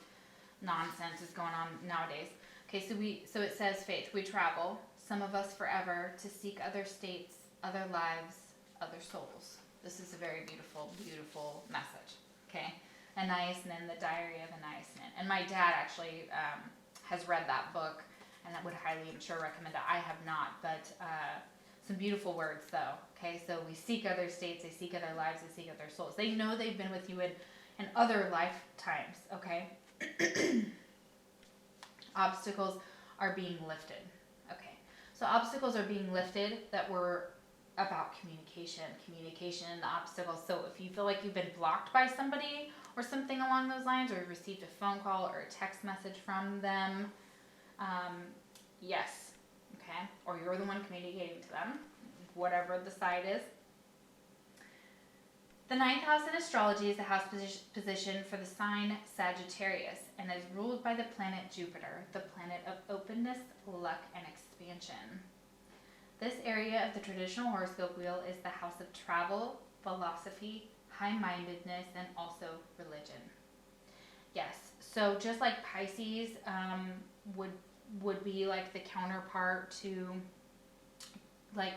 nonsense is going on nowadays. Okay, so it says faith. We travel, some of us forever, to seek other states, other lives, other souls. This is a very beautiful, beautiful message. Okay, Anais Nin, the Diary of Anais Nin. And my dad actually has read that book, and I would highly, I'm sure, recommend it. I have not, but some beautiful words though. Okay, so we seek other states, they seek other lives, they seek other souls. They know they've been with you in other lifetimes. Okay. Obstacles are being lifted. Okay, so obstacles are being lifted that were about communication, the obstacles. So if you feel like you've been blocked by somebody or something along those lines, or received a phone call or a text message from them, yes, okay, or you're the one communicating to them, whatever the side is. The ninth house in astrology is the house position for the sign Sagittarius, and is ruled by the planet Jupiter, the planet of openness, luck, and expansion. This area of the traditional horoscope wheel is the house of travel, philosophy, high-mindedness, and also religion. Yes, so just like Pisces would be like the counterpart to like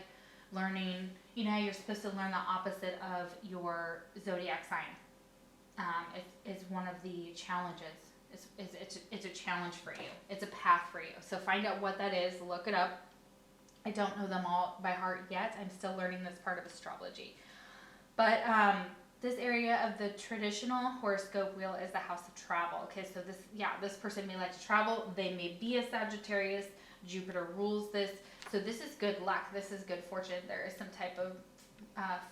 learning, you know, you're supposed to learn the opposite of your zodiac sign. It's one of the challenges. It's a challenge for you. It's a path for you. So find out what that is. Look it up. I don't know them all by heart yet. I'm still learning this part of astrology. But this area of the traditional horoscope wheel is the house of travel. Okay, so this person may like to travel. They may be a Sagittarius. Jupiter rules this. So this is good luck. This is good fortune. There is some type of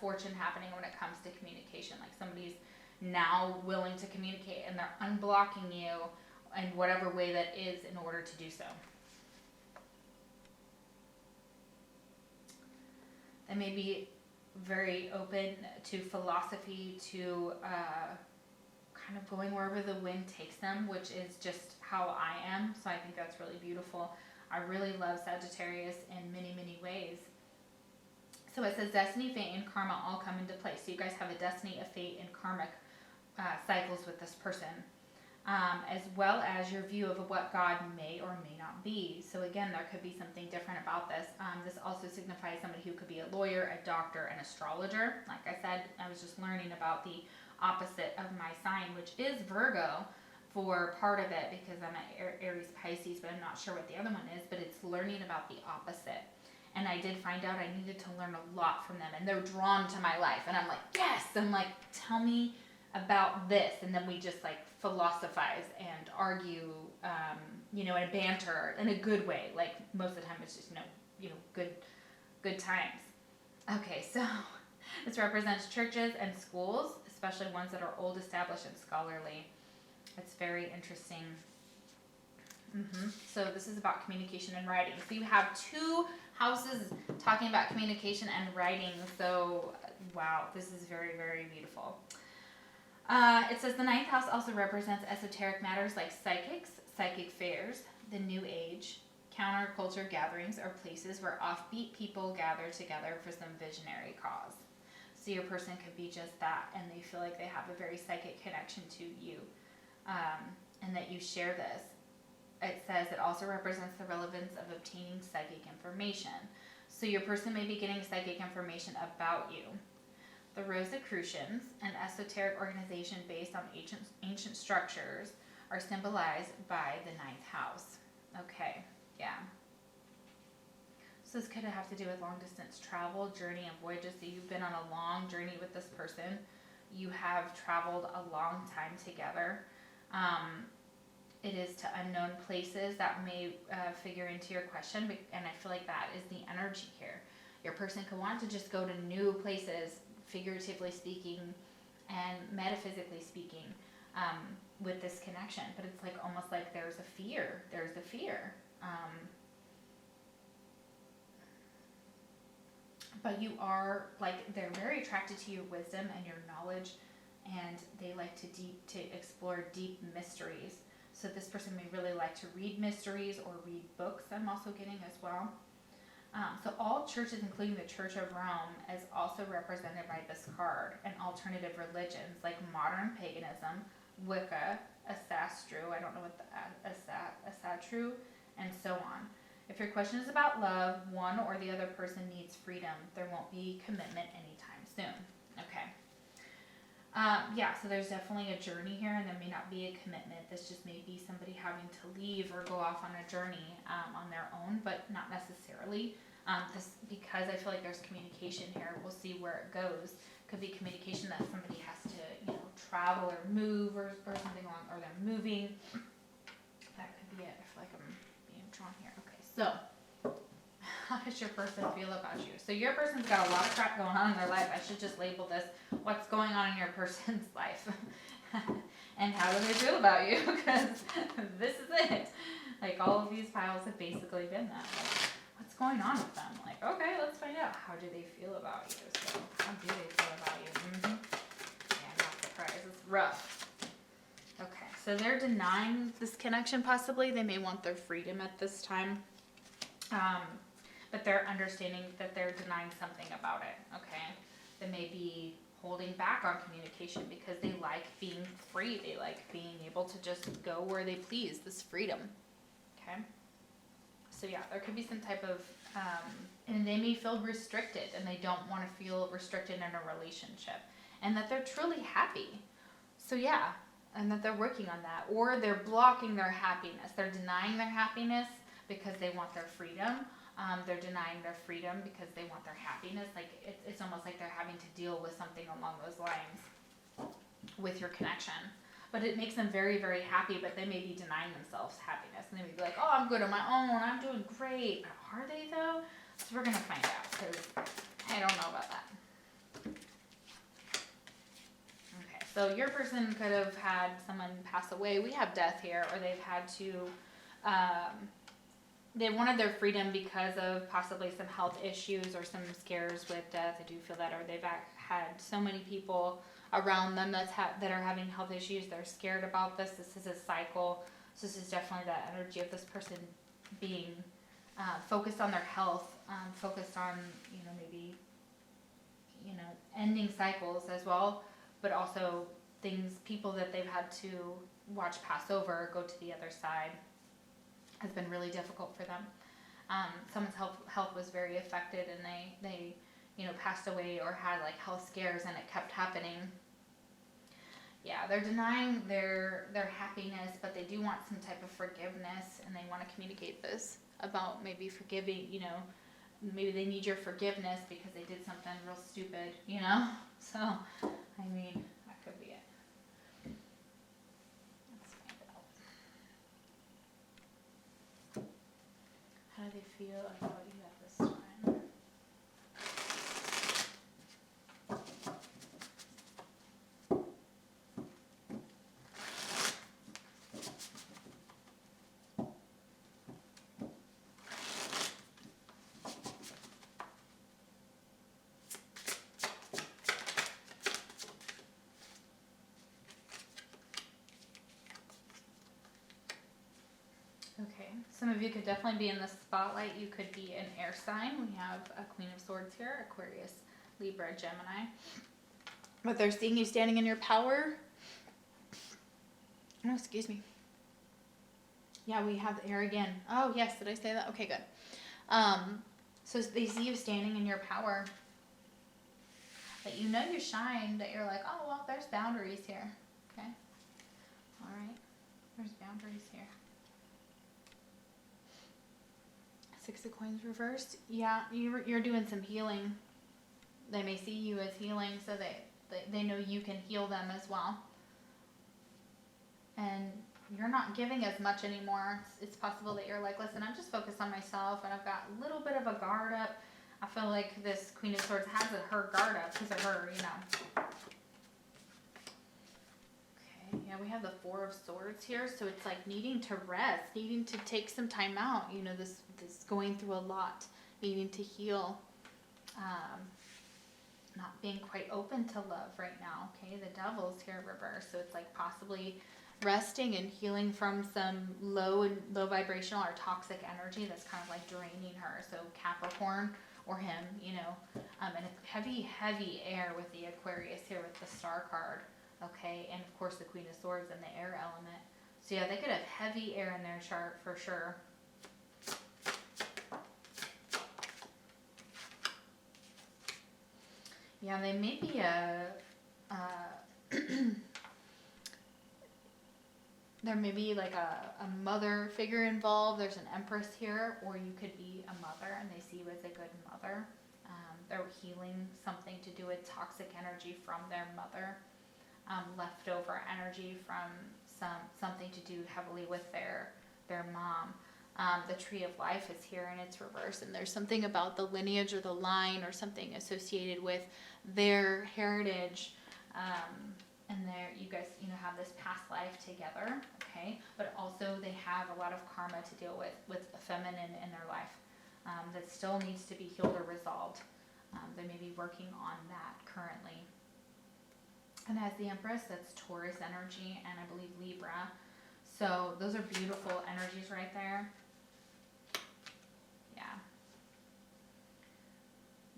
fortune happening when it comes to communication. Like somebody's now willing to communicate, and they're unblocking you in whatever way that is in order to do so. They may be very open to philosophy, to kind of going wherever the wind takes them, which is just how I am. So I think that's really beautiful. I really love Sagittarius in many, many ways. So it says destiny, fate, and karma all come into play. So you guys have a destiny, a fate, and karmic cycles with this person, as well as your view of what God may or may not be. So again, there could be something different about this. This also signifies somebody who could be a lawyer, a doctor, an astrologer. Like I said, I was just learning about the opposite of my sign, which is Virgo, for part of it, because I'm an Aries Pisces, but I'm not sure what the other one is, but it's learning about the opposite. And I did find out I needed to learn a lot from them, and they're drawn to my life, and I'm like, yes, I'm like, tell me about this. And then we just like philosophize and argue, you know, and banter in a good way. Like most of the time it's just, you know, good times. Okay, so this represents churches and schools, especially ones that are old, established, and scholarly. It's very interesting. So this is about communication and writing. So you have two houses talking about communication and writing. So wow, this is very, very beautiful. It says the ninth house also represents esoteric matters like psychics, psychic fairs, the new age, counterculture gatherings, or places where offbeat people gather together for some visionary cause. So your person could be just that, and they feel like they have a very psychic connection to you, and that you share this. It says it also represents the relevance of obtaining psychic information. So your person may be getting psychic information about you. The Rosicrucians, an esoteric organization based on ancient structures, are symbolized by the ninth house. Okay, yeah. So this could have to do with long distance travel, journey, and voyages. So you've been on a long journey with this person. You have traveled a long time together. It is to unknown places that may figure into your question, and I feel like that is the energy here. Your person could want to just go to new places, figuratively speaking, and metaphysically speaking, with this connection. But it's like almost like there's a fear. But you are, like, they're very attracted to your wisdom and your knowledge, and they like to explore deep mysteries. So this person may really like to read mysteries or read books, I'm also getting as well. So all churches, including the Church of Rome, is also represented by this card, and alternative religions like modern paganism, Wicca, Asatru, I don't know what the Asatru, and so on. If your question is about love, one or the other person needs freedom. There won't be commitment anytime soon. Okay. Yeah, so there's definitely a journey here, and there may not be a commitment. This just may be somebody having to leave or go off on a journey on their own, but not necessarily. This, because I feel like there's communication here. We'll see where it goes. Could be communication that somebody has to, travel or move or something along, or they're moving. That could be it. I feel like I'm being drawn here. Okay, so how does your person feel about you? So your person's got a lot of crap going on in their life. I should just label this, what's going on in your person's life? And how do they feel about you? Because this is it. Like, all of these piles have basically been that. Like, what's going on with them? Like, okay, let's find out. How do they feel about you? So, how do they feel about you? Yeah, not surprised. It's rough. Okay, so they're denying this connection possibly. They may want their freedom at this time. But they're understanding that they're denying something about it, okay? They may be holding back on communication because they like being free. They like being able to just go where they please, this freedom, okay? So yeah, there could be some type of, and they may feel restricted, and they don't want to feel restricted in a relationship, and that they're truly happy. So yeah, and that they're working on that, or they're blocking their happiness. They're denying their happiness because they want their freedom. They're denying their freedom because they want their happiness. Like, it's almost like they're having to deal with something along those lines with your connection. But it makes them very, very happy, but they may be denying themselves happiness. And they may be like, oh, I'm good on my own, I'm doing great. But are they, though? So we're going to find out, because I don't know about that. Okay, so your person could have had someone pass away. We have death here, or they've had to... they wanted their freedom because of possibly some health issues or some scares with death. I do feel that, or they've had so many people around them that are having health issues. They're scared about this. This is a cycle. So this is definitely that energy of this person being focused on their health, focused on, maybe, ending cycles as well, but also people that they've had to watch pass over, go to the other side. Has been really difficult for them. Someone's health was very affected, and they passed away or had like health scares, and it kept happening. Yeah, they're denying their happiness, but they do want some type of forgiveness, and they want to communicate this about maybe forgiving, maybe they need your forgiveness because they did something real stupid, So, I mean, that could be it. How do they feel about you at this time? Okay, some of you could definitely be in the spotlight. You could be an air sign. We have a Queen of Swords here, Aquarius, Libra, Gemini. But they're seeing you standing in your power. Oh, excuse me. Yeah, we have the air again. Oh, yes, did I say that? Okay, good. So they see you standing in your power. That you shine, that you're like, oh, well, there's boundaries here. Okay? All right. There's boundaries here. Six of Coins reversed. Yeah, you're doing some healing. They may see you as healing, so they know you can heal them as well. And you're not giving as much anymore. It's possible that you're like, listen, I'm just focused on myself, and I've got a little bit of a guard up. I feel like this Queen of Swords has her guard up because of her, we have the Four of Swords here, so it's like needing to rest, needing to take some time out, you know, this going through a lot, needing to heal, not being quite open to love right now, okay? The Devil's here reversed, so it's like possibly resting and healing from some low vibrational or toxic energy that's kind of like draining her. So Capricorn or him, you know, and it's heavy air with the Aquarius here with the Star card, okay? And of course the Queen of Swords and the air element. So yeah, they could have heavy air in their chart for sure. Yeah, they may be there may be like a mother figure involved. There's an Empress here, or you could be a mother and they see you as a good mother. They're healing something to do with toxic energy from their mother, leftover energy from something to do heavily with their mom. The Tree of Life is here and it's reversed, and there's something about the lineage or the line or something associated with their heritage, and you guys, you know, have this past life together, okay? But also they have a lot of karma to deal with a feminine in their life that still needs to be healed or resolved. They may be working on that currently. And as the Empress, that's Taurus energy and I believe Libra. So those are beautiful energies right there.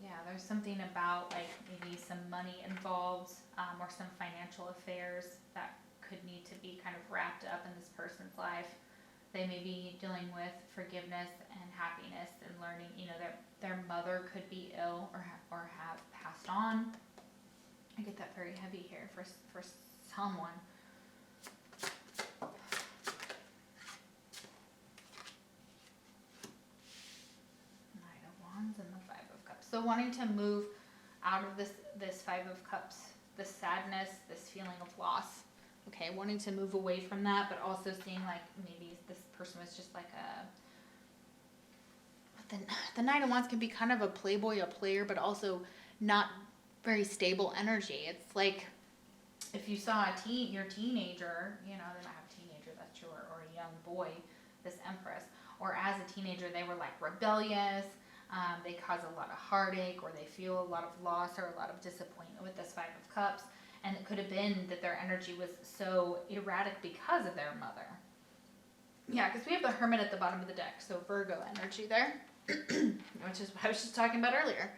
Yeah, there's something about like maybe some money involved, or some financial affairs that could need to be kind of wrapped up in this person's life. They may be dealing with forgiveness and happiness and learning, you know, their mother could be ill or have passed on. I get that very heavy here for someone. Knight of Wands and the Five of Cups. So wanting to move out of this Five of Cups, this sadness, this feeling of loss. Okay, wanting to move away from that, but also seeing like maybe this person was just like the Knight of Wands can be kind of a playboy, a player, but also not very stable energy. It's like if you saw your teenager, you know, they might have a teenager that's true, or a young boy, this Empress, or as a teenager they were like rebellious, they cause a lot of heartache, or they feel a lot of loss or a lot of disappointment with this Five of Cups. And it could have been that their energy was so erratic because of their mother. Yeah, because we have the Hermit at the bottom of the deck, so Virgo energy there, which is what I was just talking about earlier.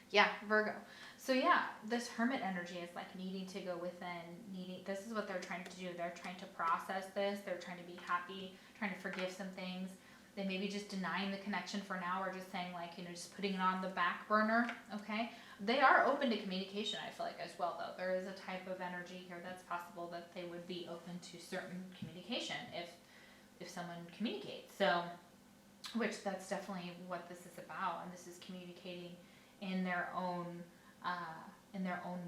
Yeah, Virgo. So yeah, this Hermit energy is like needing to go within, this is what they're trying to do. They're trying to process this. They're trying to be happy, trying to forgive some things. They may be just denying the connection for now, or just saying like, you know, just putting it on the back burner, okay? They are open to communication, I feel like, as well, though. There is a type of energy here that's possible that they would be open to certain communication if someone communicates. So, which that's definitely what this is about, and this is communicating in their own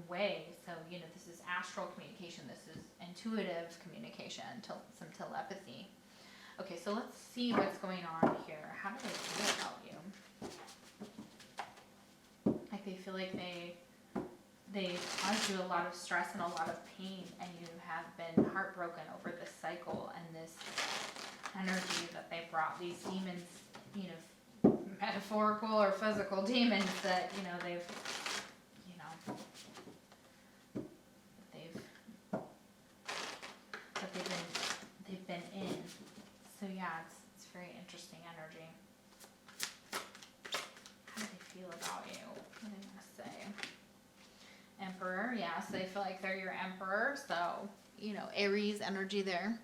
way. So, you know, this is astral communication. This is intuitive communication, some telepathy. Okay, so let's see what's going on here. How do they feel about you? Like they feel like they caused you a lot of stress and a lot of pain, and you have been heartbroken over this cycle and this energy that they brought. These demons, you know, metaphorical or physical demons that, you know, they've been in. So yeah, it's very interesting energy. How do they feel about you? What do they want to say? Emperor, yeah, so they feel like they're your emperor. So, you know, Aries energy there.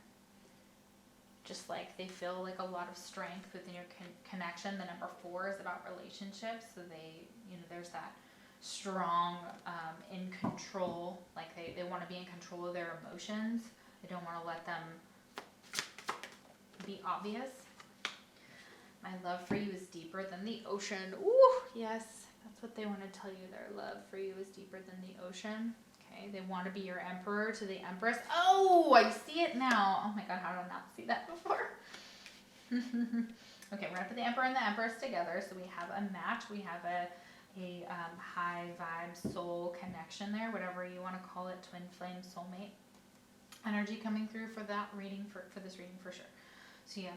Just like they feel like a lot of strength within your connection. The number 4 is about relationships. So they, you know, there's that strong, in control, like they want to be in control of their emotions. They don't want to let them be obvious. My love for you is deeper than the ocean. Ooh, yes, that's what they want to tell you. Their love for you is deeper than the ocean. Okay, they want to be your emperor to the empress. Oh, I see it now. Oh my god, how did I not see that before? Okay, we're gonna put the emperor and the empress together. So we have a match. We have a high vibe soul connection there, whatever you want to call it, twin flame, soulmate. energy coming through for that reading, for this reading for sure. So yeah,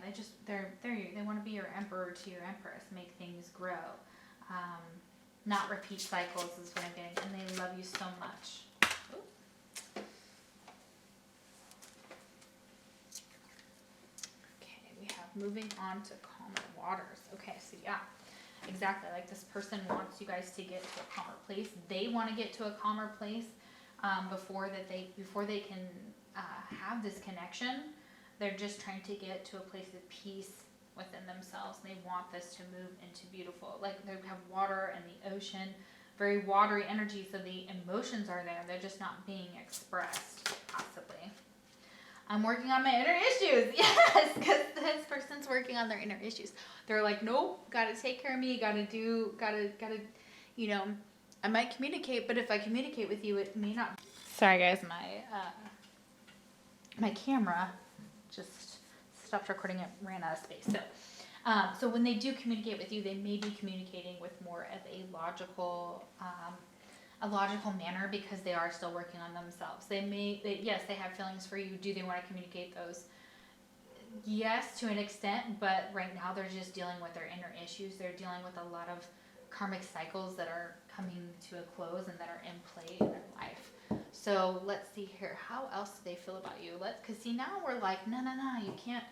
they want to be your emperor to your empress, make things grow, not repeat cycles is what I'm getting, and they love you so much. Okay, we have moving on to calmer waters. Okay, so yeah, exactly, like this person wants you guys to get to a calmer place. They want to get to a calmer place before they can have this connection. They're just trying to get to a place of peace within themselves. They want this to move into beautiful, like they have water and the ocean, very watery energy, so the emotions are there. They're just not being expressed, possibly. I'm working on my inner issues. Yes, because this person's working on their inner issues. They're like, nope, gotta take care of me, gotta, you know, I might communicate, but if I communicate with you, it may not. Sorry guys, my camera just stopped recording, it ran out of space. So when they do communicate with you, they may be communicating with more of a logical manner, because they are still working on themselves. Yes, they have feelings for you. Do they want to communicate those? Yes, to an extent, but right now they're just dealing with their inner issues. They're dealing with a lot of karmic cycles that are coming to a close and that are in play in their life. So let's see here. How else do they feel about you? Because see, now we're like, no, you can't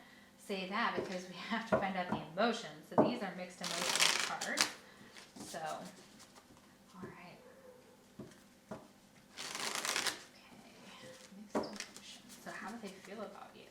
say that, because we have to find out the emotions. So these are mixed emotions cards. So, all right. Okay, mixed emotions. So how do they feel about you?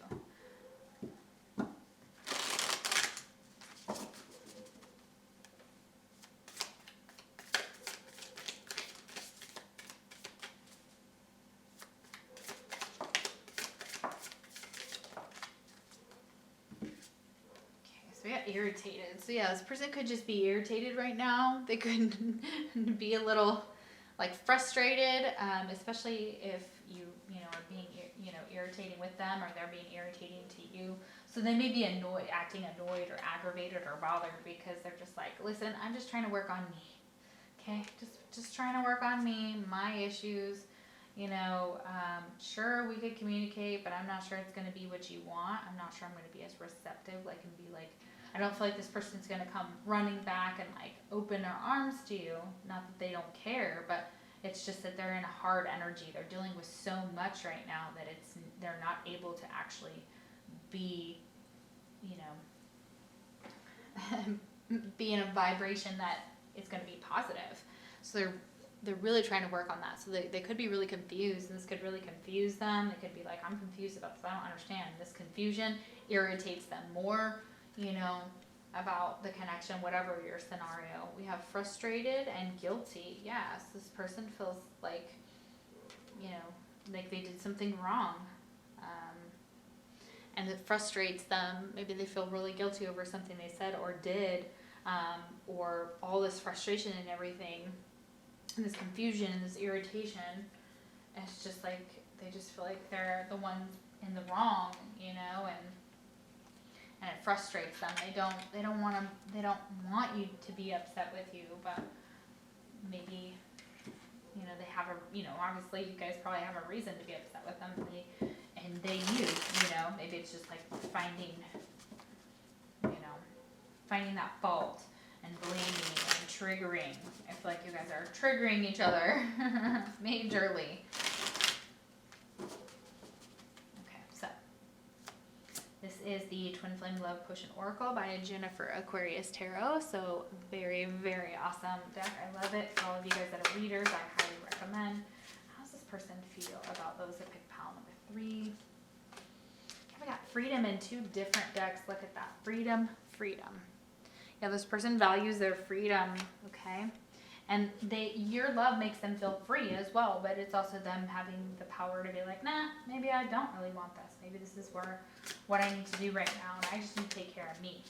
So yeah, irritated. So yeah, this person could just be irritated right now. They could be a little like frustrated, especially if you are being irritating with them, or they're being irritating to you. So they may be acting annoyed or aggravated or bothered, because they're just like, listen, I'm just trying to work on me. Okay, just trying to work on me, my issues. Sure, we could communicate, but I'm not sure it's going to be what you want. I'm not sure I'm going to be as receptive, and be like, I don't feel like this person's going to come running back and like open their arms to you. Not that they don't care, but it's just that they're in a hard energy. They're dealing with so much right now that they're not able to actually be, be in a vibration that is going to be positive. So they're really trying to work on that. So they could be really confused, and this could really confuse them. They could be like, I'm confused about this, I don't understand. This confusion irritates them more, about the connection, whatever your scenario. We have frustrated and guilty. Yes, this person feels like, like they did something wrong. And it frustrates them. Maybe they feel really guilty over something they said or did, or all this frustration and everything. And this confusion and this irritation, it's just like they just feel like they're the ones in the wrong, and it frustrates them. They don't want you to be upset with you, but maybe they have obviously you guys probably have a reason to be upset with them, and they maybe it's just like finding that fault and blaming and triggering. I feel like you guys are triggering each other majorly. Okay, so this is the Twin Flame Love Potion Oracle by Jennifer Aquarius Tarot. So very, very awesome deck. I love it. For all of you guys that are readers, I highly recommend. How does this person feel about those that picked pile number 3? We got freedom in 2 different decks. Look at that. Freedom. Yeah, this person values their freedom, okay? And your love makes them feel free as well, but it's also them having the power to be like, nah, maybe I don't really want this. Maybe this is what I need to do right now, and I just need to take care of me.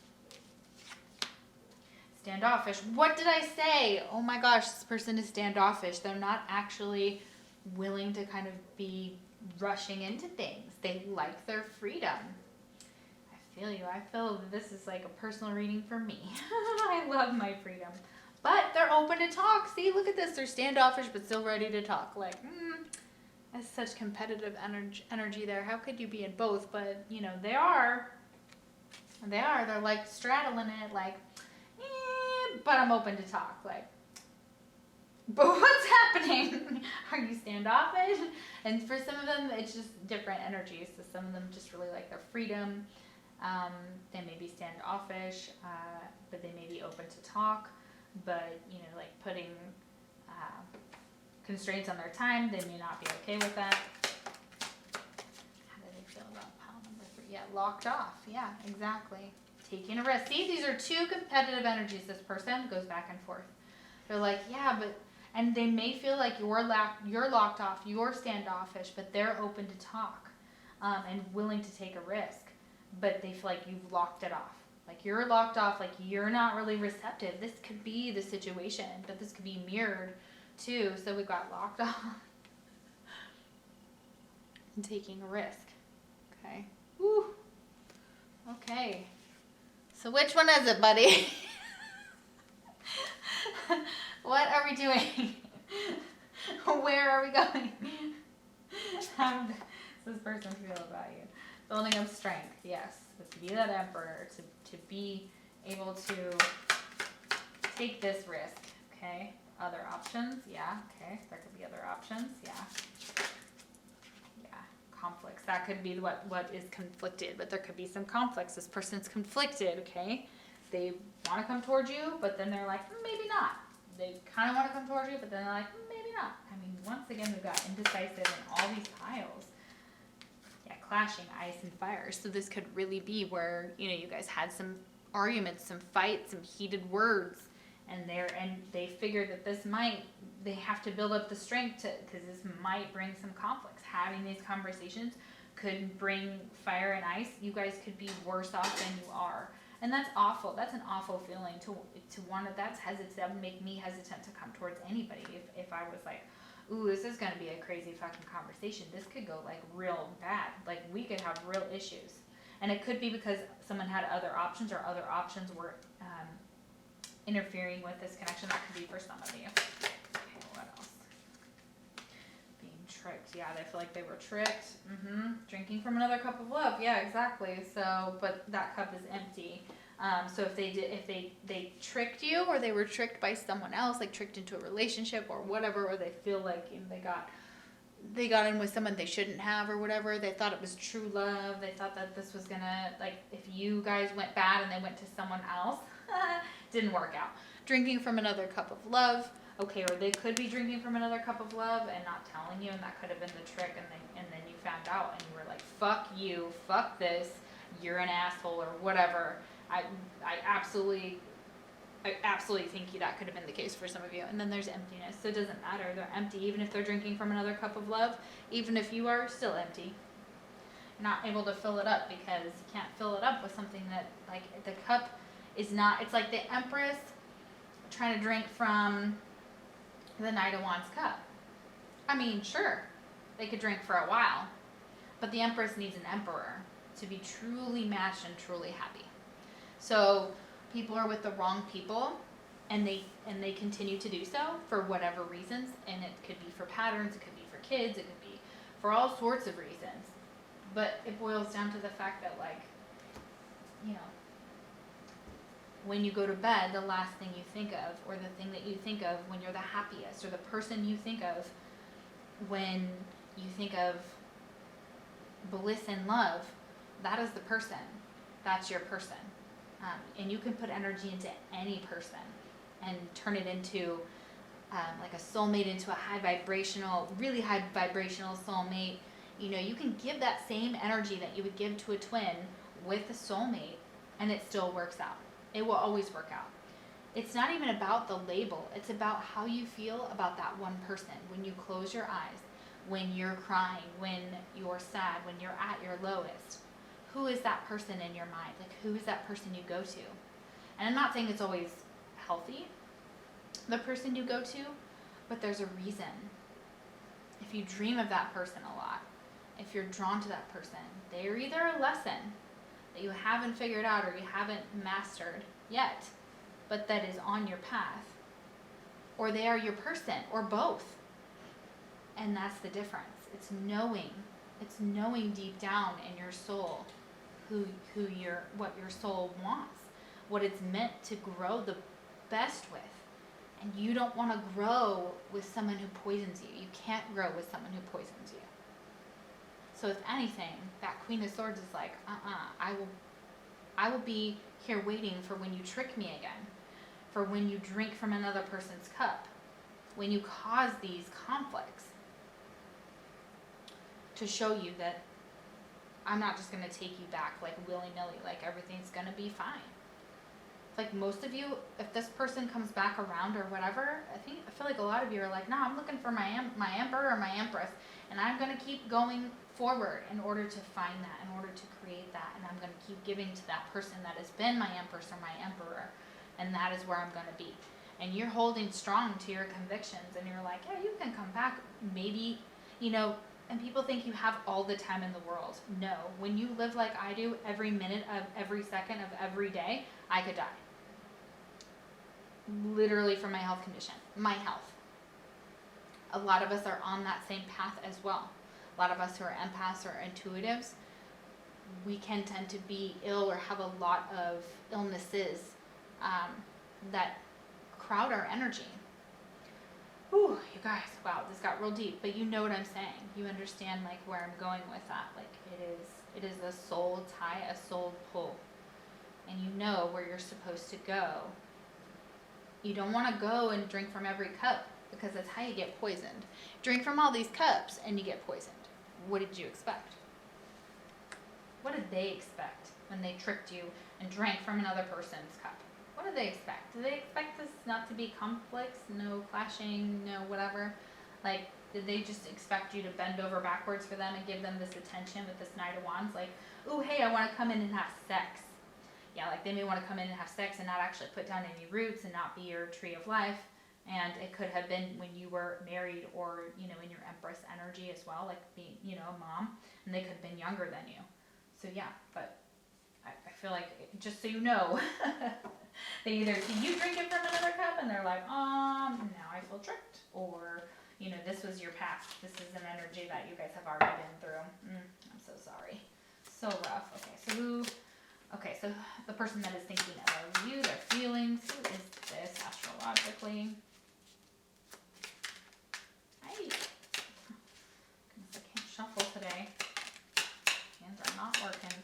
Standoffish. What did I say? Oh my gosh, this person is standoffish. They're not actually willing to kind of be rushing into things. They like their freedom. I feel you. I feel that this is like a personal reading for me. I love my freedom. But they're open to talk. See, look at this. They're standoffish but still ready to talk. Like, It's such competitive energy there. How could you be in both? But, you know, they're like straddling it, like, but I'm open to talk, like, but what's happening? Are you standoffish? And for some of them, it's just different energies. So some of them just really like their freedom. They may be standoffish, but they may be open to talk. But, you know, like putting constraints on their time, they may not be okay with that. How do they feel about pile number 3? Yeah, locked off. Yeah, exactly. Taking a risk. See, these are two competitive energies. This person goes back and forth. They're like, yeah, but, and they may feel like you're locked off, you're standoffish, but they're open to talk and willing to take a risk. But they feel like you've locked it off. Like you're locked off, like you're not really receptive. This could be the situation, but this could be mirrored too. So we've got locked off and taking a risk. Okay. Woo. Okay. So which one is it, buddy? What are we doing? Where are we going? How does this person feel about you? Building up strength, yes. But to be that emperor, to be able to take this risk, okay? Other options, yeah, okay. There could be other options, yeah. Yeah, conflicts. That could be what is conflicted, but there could be some conflicts. This person's conflicted, okay? They want to come towards you, but then they're like, maybe not. They kind of want to come towards you, but then they're like, maybe not. I mean, once again, we've got indecisive in all these piles. Yeah, clashing ice and fire. So this could really be where, you know, you guys had some arguments, some fights, some heated words, and they figured that they have to build up the strength because this might bring some conflicts. Having these conversations could bring fire and ice. You guys could be worse off than you are. And that's awful. That's an awful feeling to want to, that would make me hesitant to come towards anybody. If I was like, ooh, this is going to be a crazy fucking conversation. This could go like real bad. Like we could have real issues. And it could be because someone had other options or other options were interfering with this connection. That could be for some of you. Okay, what else? Being tricked. Yeah, they feel like they were tricked. Drinking from another cup of love. Yeah, exactly. So, but that cup is empty. So if they tricked you, or they were tricked by someone else, like tricked into a relationship or whatever, or they feel like, you know, they got in with someone they shouldn't have or whatever. They thought it was true love. They thought that this was gonna, like, if you guys went bad and they went to someone else, didn't work out. Drinking from another cup of love. Okay, or they could be drinking from another cup of love and not telling you, and that could have been the trick, and then you found out and you were like, fuck you, fuck this, you're an asshole or whatever. I absolutely think that could have been the case for some of you. And then there's emptiness. So it doesn't matter. They're empty, even if they're drinking from another cup of love, even if you are still empty. You're not able to fill it up because you can't fill it up with something that, like, the cup is not, it's like the Empress trying to drink from the Knight of Wands cup. I mean, sure, they could drink for a while, but the Empress needs an emperor to be truly matched and truly happy. So people are with the wrong people, and they continue to do so for whatever reasons, and it could be for patterns, it could be for kids, it could be for all sorts of reasons. But it boils down to the fact that, like, you know, when you go to bed, the last thing you think of, or the thing that you think of when you're the happiest, or the person you think of when you think of bliss and love, that is the person. That's your person. And you can put energy into any person and turn it into like a soulmate, into a really high vibrational soulmate. You know, you can give that same energy that you would give to a twin with a soulmate, and it still works out. It will always work out. It's not even about the label. It's about how you feel about that one person. When you close your eyes, when you're crying, when you're sad, when you're at your lowest. Who is that person in your mind? Like, who is that person you go to? And I'm not saying it's always healthy, the person you go to, but there's a reason. If you dream of that person a lot, if you're drawn to that person, they're either a lesson that you haven't figured out or you haven't mastered yet, but that is on your path, or they are your person, or both. And that's the difference, It's knowing deep down in your soul what your soul wants, what it's meant to grow the best with. And you don't want to grow with someone who poisons you. You can't grow with someone who poisons you. So if anything, that Queen of Swords is like, I will be here waiting for when you trick me again, for when you drink from another person's cup, when you cause these conflicts, to show you that I'm not just going to take you back like willy-nilly, like everything's going to be fine. Like most of you, if this person comes back around or whatever, I feel like a lot of you are like, no, I'm looking for my emperor or my empress, and I'm going to keep going forward in order to find that, in order to create that, and I'm going to keep giving to that person that has been my empress or my emperor, and that is where I'm going to be. And you're holding strong to your convictions, and you're like, yeah, you can come back, maybe, and people think you have all the time in the world. No, when you live like I do, every minute of every second of every day, I could die. Literally from my health condition, my health. A lot of us are on that same path as well. A lot of us who are empaths or intuitives, we can tend to be ill or have a lot of illnesses that crowd our energy. Ooh, you guys, wow, this got real deep, but you know what I'm saying. You understand like where I'm going with that. Like it is a soul tie, a soul pull. And you know where you're supposed to go. You don't want to go and drink from every cup, because that's how you get poisoned. Drink from all these cups and you get poisoned. What did you expect? What did they expect when they tricked you and drank from another person's cup? What did they expect? Did they expect this not to be conflicts, no clashing, no whatever? Like, did they just expect you to bend over backwards for them and give them this attention with this Knight of Wands? Like, ooh, hey, I want to come in and have sex. Yeah, like they may want to come in and have sex and not actually put down any roots and not be your tree of life. And it could have been when you were married or, in your Empress energy as well, like being, a mom. And they could have been younger than you. So yeah, but I feel like, just so you know, they either see you drinking from another cup and they're like, now I feel tricked. Or, this was your past. This is an energy that you guys have already been through. I'm so sorry. So rough. Okay, so the person that is thinking of you, their feelings, who is this astrologically? Goodness, I can't shuffle today. Hands are not working.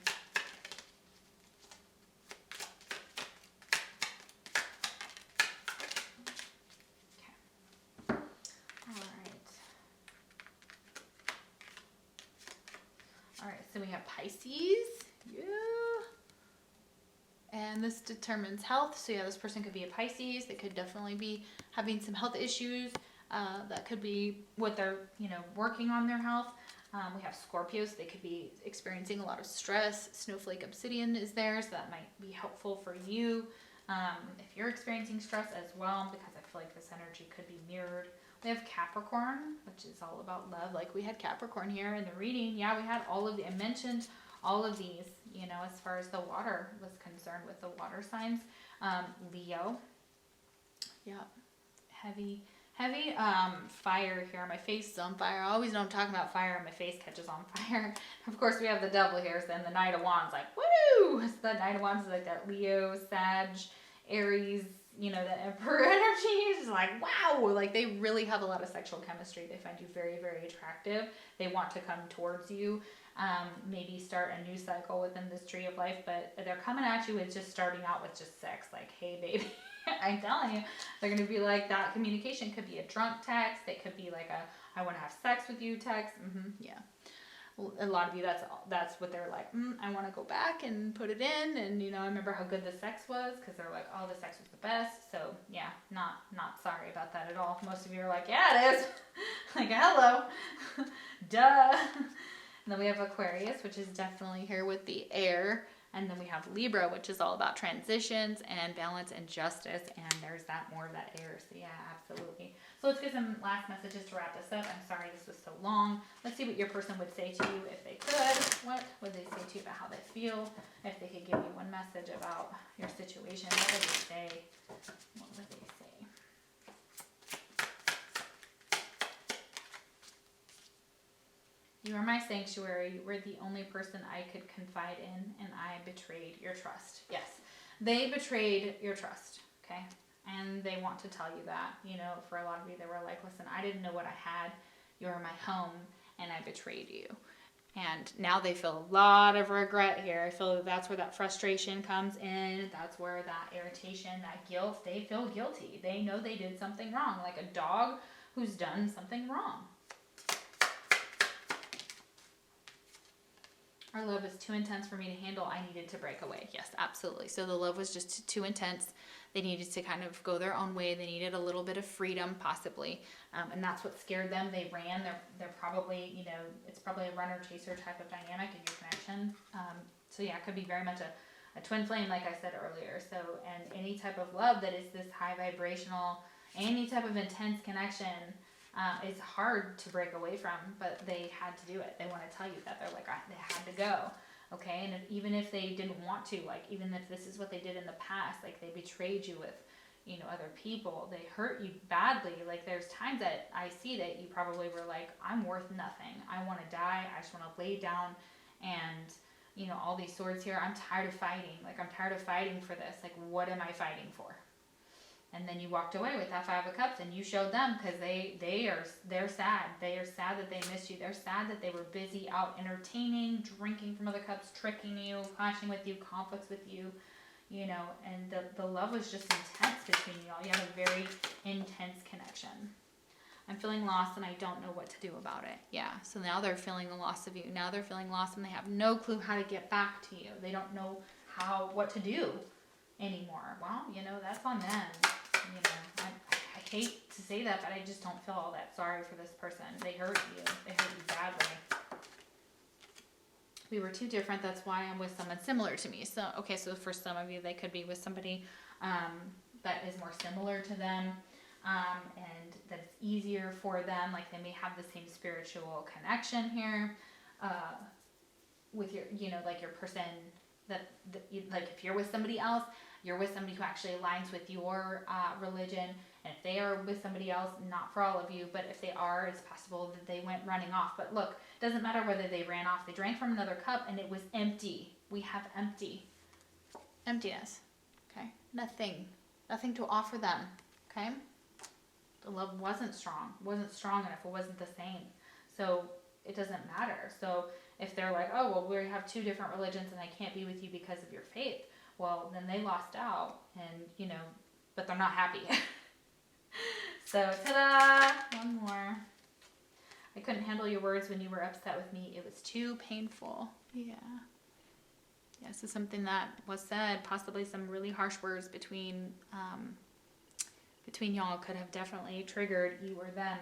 Okay. All right, so we have Pisces. Yeah. And this determines health. So yeah, this person could be a Pisces. They could definitely be having some health issues. That could be what they're, working on their health. We have Scorpios. They could be experiencing a lot of stress. Snowflake Obsidian is there, so that might be helpful for you. If you're experiencing stress as well, because I feel like this energy could be mirrored. We have Capricorn, which is all about love. Like we had Capricorn here in the reading. Yeah, we had I mentioned all of these, as far as the water was concerned with the water signs. Leo. Yeah. Heavy fire here. My face is on fire. I always know I'm talking about fire and my face catches on fire. Of course, we have the devil here. So then the Knight of Wands, like, woo! So the Knight of Wands is like that Leo, Sag, Aries, the Emperor energy. It's just like, wow! Like, they really have a lot of sexual chemistry. They find you very, very attractive. They want to come towards you. Maybe start a new cycle within this tree of life, but they're coming at you with just starting out with just sex. Like, hey, baby. I'm telling you, they're going to be like, that communication could be a drunk text. It could be like I want to have sex with you text. Yeah. Well, a lot of you, that's what they're like, I want to go back and put it in. And, I remember how good the sex was, because they're like, oh, the sex was the best. So yeah, not sorry about that at all. Most of you are like, yeah, it is. Like, hello. Duh. And then we have Aquarius, which is definitely here with the air. And then we have Libra, which is all about transitions and balance and justice. And there's more of that air. So yeah, absolutely. So let's get some last messages to wrap this up. I'm sorry this was so long. Let's see what your person would say to you if they could. What would they say to you about how they feel? If they could give you one message about your situation, what would they say? What would they say? You are my sanctuary. You were the only person I could confide in, and I betrayed your trust. Yes, they betrayed your trust, okay? And they want to tell you that. You know, for a lot of you, they were like, listen, I didn't know what I had. You were my home, and I betrayed you. And now they feel a lot of regret here. I feel that that's where that frustration comes in. That's where that irritation, that guilt, they feel guilty. They know they did something wrong, like a dog who's done something wrong. Our love was too intense for me to handle. I needed to break away. Yes, absolutely. So the love was just too intense. They needed to kind of go their own way. They needed a little bit of freedom, possibly. And that's what scared them. They ran. They're probably, you know, it's probably a runner-chaser type of dynamic in your connection. So yeah, it could be very much a twin flame, like I said earlier. So, and any type of love that is this high vibrational, any type of intense connection, is hard to break away from, but they had to do it. They want to tell you that. They're like, they had to go. Okay, and even if they didn't want to, like, even if this is what they did in the past, like, they betrayed you with, you know, other people, they hurt you badly. Like, there's times that I see that you probably were like, I'm worth nothing. I want to die. I just want to lay down and, you know, all these swords here. I'm tired of fighting. Like, I'm tired of fighting for this. Like, what am I fighting for? And then you walked away with that Five of Cups, and you showed them, because they're sad. They are sad that they missed you. They're sad that they were busy out entertaining, drinking from other cups, tricking you, clashing with you, conflicts with you, you know. And the love was just intense between you all. You had a very intense connection. I'm feeling lost, and I don't know what to do about it. Yeah, so now they're feeling the loss of you. Now they're feeling lost, and they have no clue how to get back to you. They don't know what to do anymore. Well, you know, that's on them. You know, I hate to say that, but I just don't feel all that sorry for this person. They hurt you. They hurt you badly. We were too different. That's why I'm with someone similar to me. So, okay, so for some of you, they could be with somebody that is more similar to them, and that's easier for them. Like, they may have the same spiritual connection here with your, you know, like your person that like, if you're with somebody else, you're with somebody who actually aligns with your religion. And if they are with somebody else, not for all of you, but if they are, it's possible that they went running off. But look, it doesn't matter whether they ran off. They drank from another cup, and it was empty. We have empty. Emptiness. Okay? Nothing to offer them. Okay? The love wasn't strong. It wasn't strong enough. It wasn't the same. So it doesn't matter. So if they're like, oh, well, we have two different religions, and I can't be with you because of your faith, well, then they lost out, and, you know, but they're not happy. So, ta-da! One more. I couldn't handle your words when you were upset with me. It was too painful. Yeah. Yeah, so something that was said, possibly some really harsh words between y'all could have definitely triggered you or them.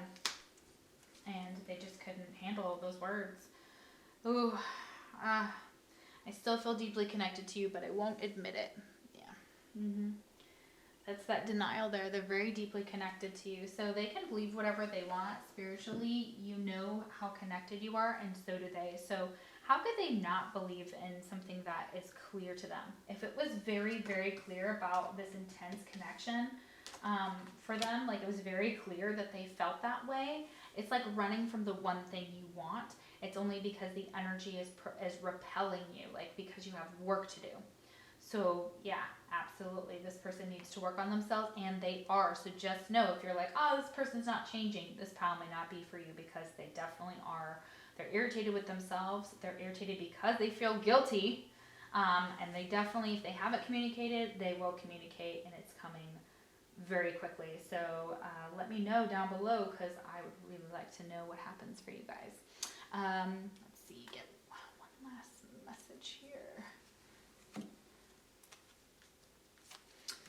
And they just couldn't handle those words. Ooh, I still feel deeply connected to you, but I won't admit it. Yeah. That's that denial there. They're very deeply connected to you. So they can believe whatever they want spiritually. You know how connected you are, and so do they. So how could they not believe in something that is clear to them? If it was very, very clear about this intense connection for them, like, it was very clear that they felt that way, it's like running from the one thing you want. It's only because the energy is repelling you, like, because you have work to do. So, yeah, absolutely. This person needs to work on themselves, and they are. So just know, if you're like, oh, this person's not changing, this pile may not be for you, because they definitely are. They're irritated with themselves. They're irritated because they feel guilty. And they definitely, if they haven't communicated, they will communicate, and it's coming very quickly. So let me know down below, because I would really like to know what happens for you guys. Let's see, get one last message here.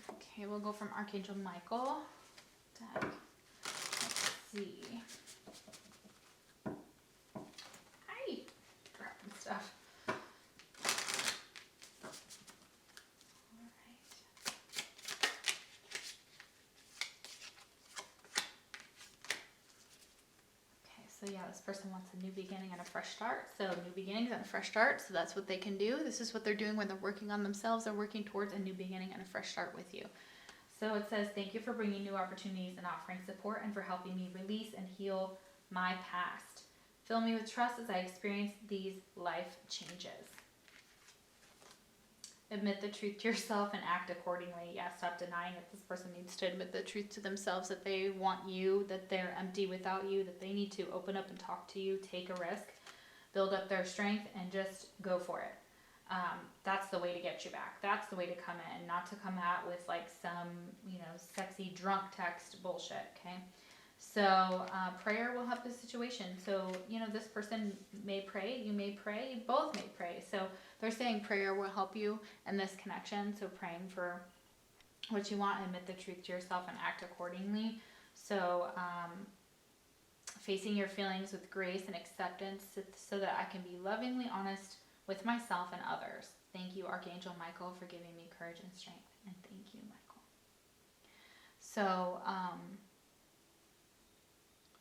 Okay, we'll go from Archangel Michael. Deck. Let's see. Hi, grabbing stuff. So yeah, this person wants a new beginning and a fresh start. So new beginnings and a fresh start. So that's what they can do. This is what they're doing when they're working on themselves. They're working towards a new beginning and a fresh start with you. So it says, thank you for bringing new opportunities and offering support, and for helping me release and heal my past. Fill me with trust as I experience these life changes. Admit the truth to yourself and act accordingly. Yeah, stop denying it. This person needs to admit the truth to themselves, that they want you, that they're empty without you, that they need to open up and talk to you, take a risk, build up their strength, and just go for it. That's the way to get you back. That's the way to come in, not to come out with like some, sexy drunk text bullshit, okay? So prayer will help the situation. So, this person may pray, you may pray, you both may pray. So they're saying prayer will help you in this connection. So praying for what you want, admit the truth to yourself and act accordingly. So facing your feelings with grace and acceptance so that I can be lovingly honest with myself and others. Thank you, Archangel Michael, for giving me courage and strength. And thank you, Michael.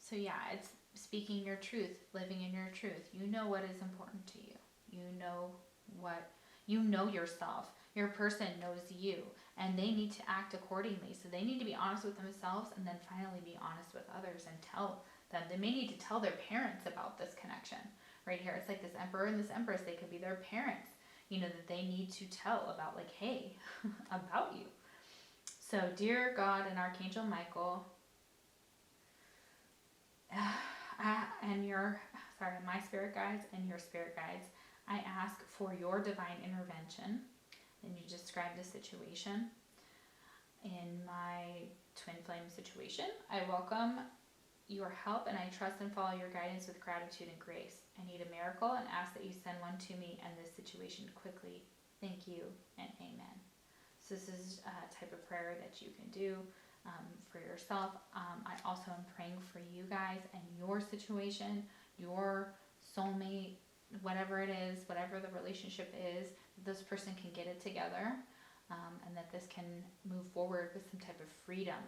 So yeah, it's speaking your truth, living in your truth. You know what is important to you. You know yourself. Your person knows you, and they need to act accordingly. So they need to be honest with themselves and then finally be honest with others and tell them. They may need to tell their parents about this connection. Right here, it's like this emperor and this empress. They could be their parents, that they need to tell about, like, hey, about you. So, dear God and Archangel Michael, my spirit guides and your spirit guides, I ask for your divine intervention. And you describe the situation. In my twin flame situation, I welcome your help and I trust and follow your guidance with gratitude and grace. I need a miracle and ask that you send one to me and this situation quickly. Thank you and amen. So this is a type of prayer that you can do for yourself. I also am praying for you guys and your situation, your soulmate, whatever it is, whatever the relationship is, this person can get it together, and that this can move forward with some type of freedom,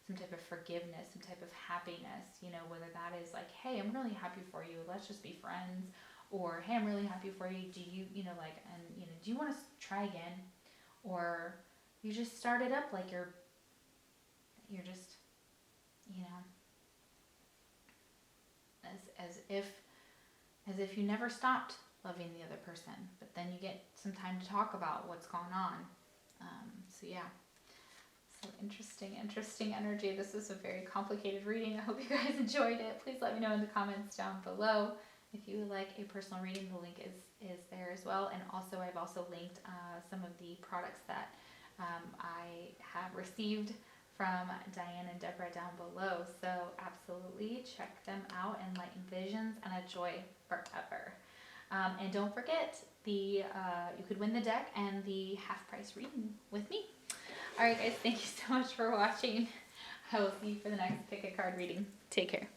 some type of forgiveness, some type of happiness, whether that is like, hey, I'm really happy for you, let's just be friends, or hey, I'm really happy for you, do you, do you want to try again? Or you just started up like you're just, as if you never stopped loving the other person, but then you get some time to talk about what's going on. So yeah, so interesting energy. This is a very complicated reading. I hope you guys enjoyed it. Please let me know in the comments down below if you would like a personal reading. The link is there as well, and also I've also linked some of the products that I have received from Diane and Deborah down below. So absolutely check them out. Enlightened Visions and a Joy Forever. And don't forget, you could win the deck and the half price reading with me. Alright guys, thank you so much for watching. I will see you for the next pick a card reading. Take care.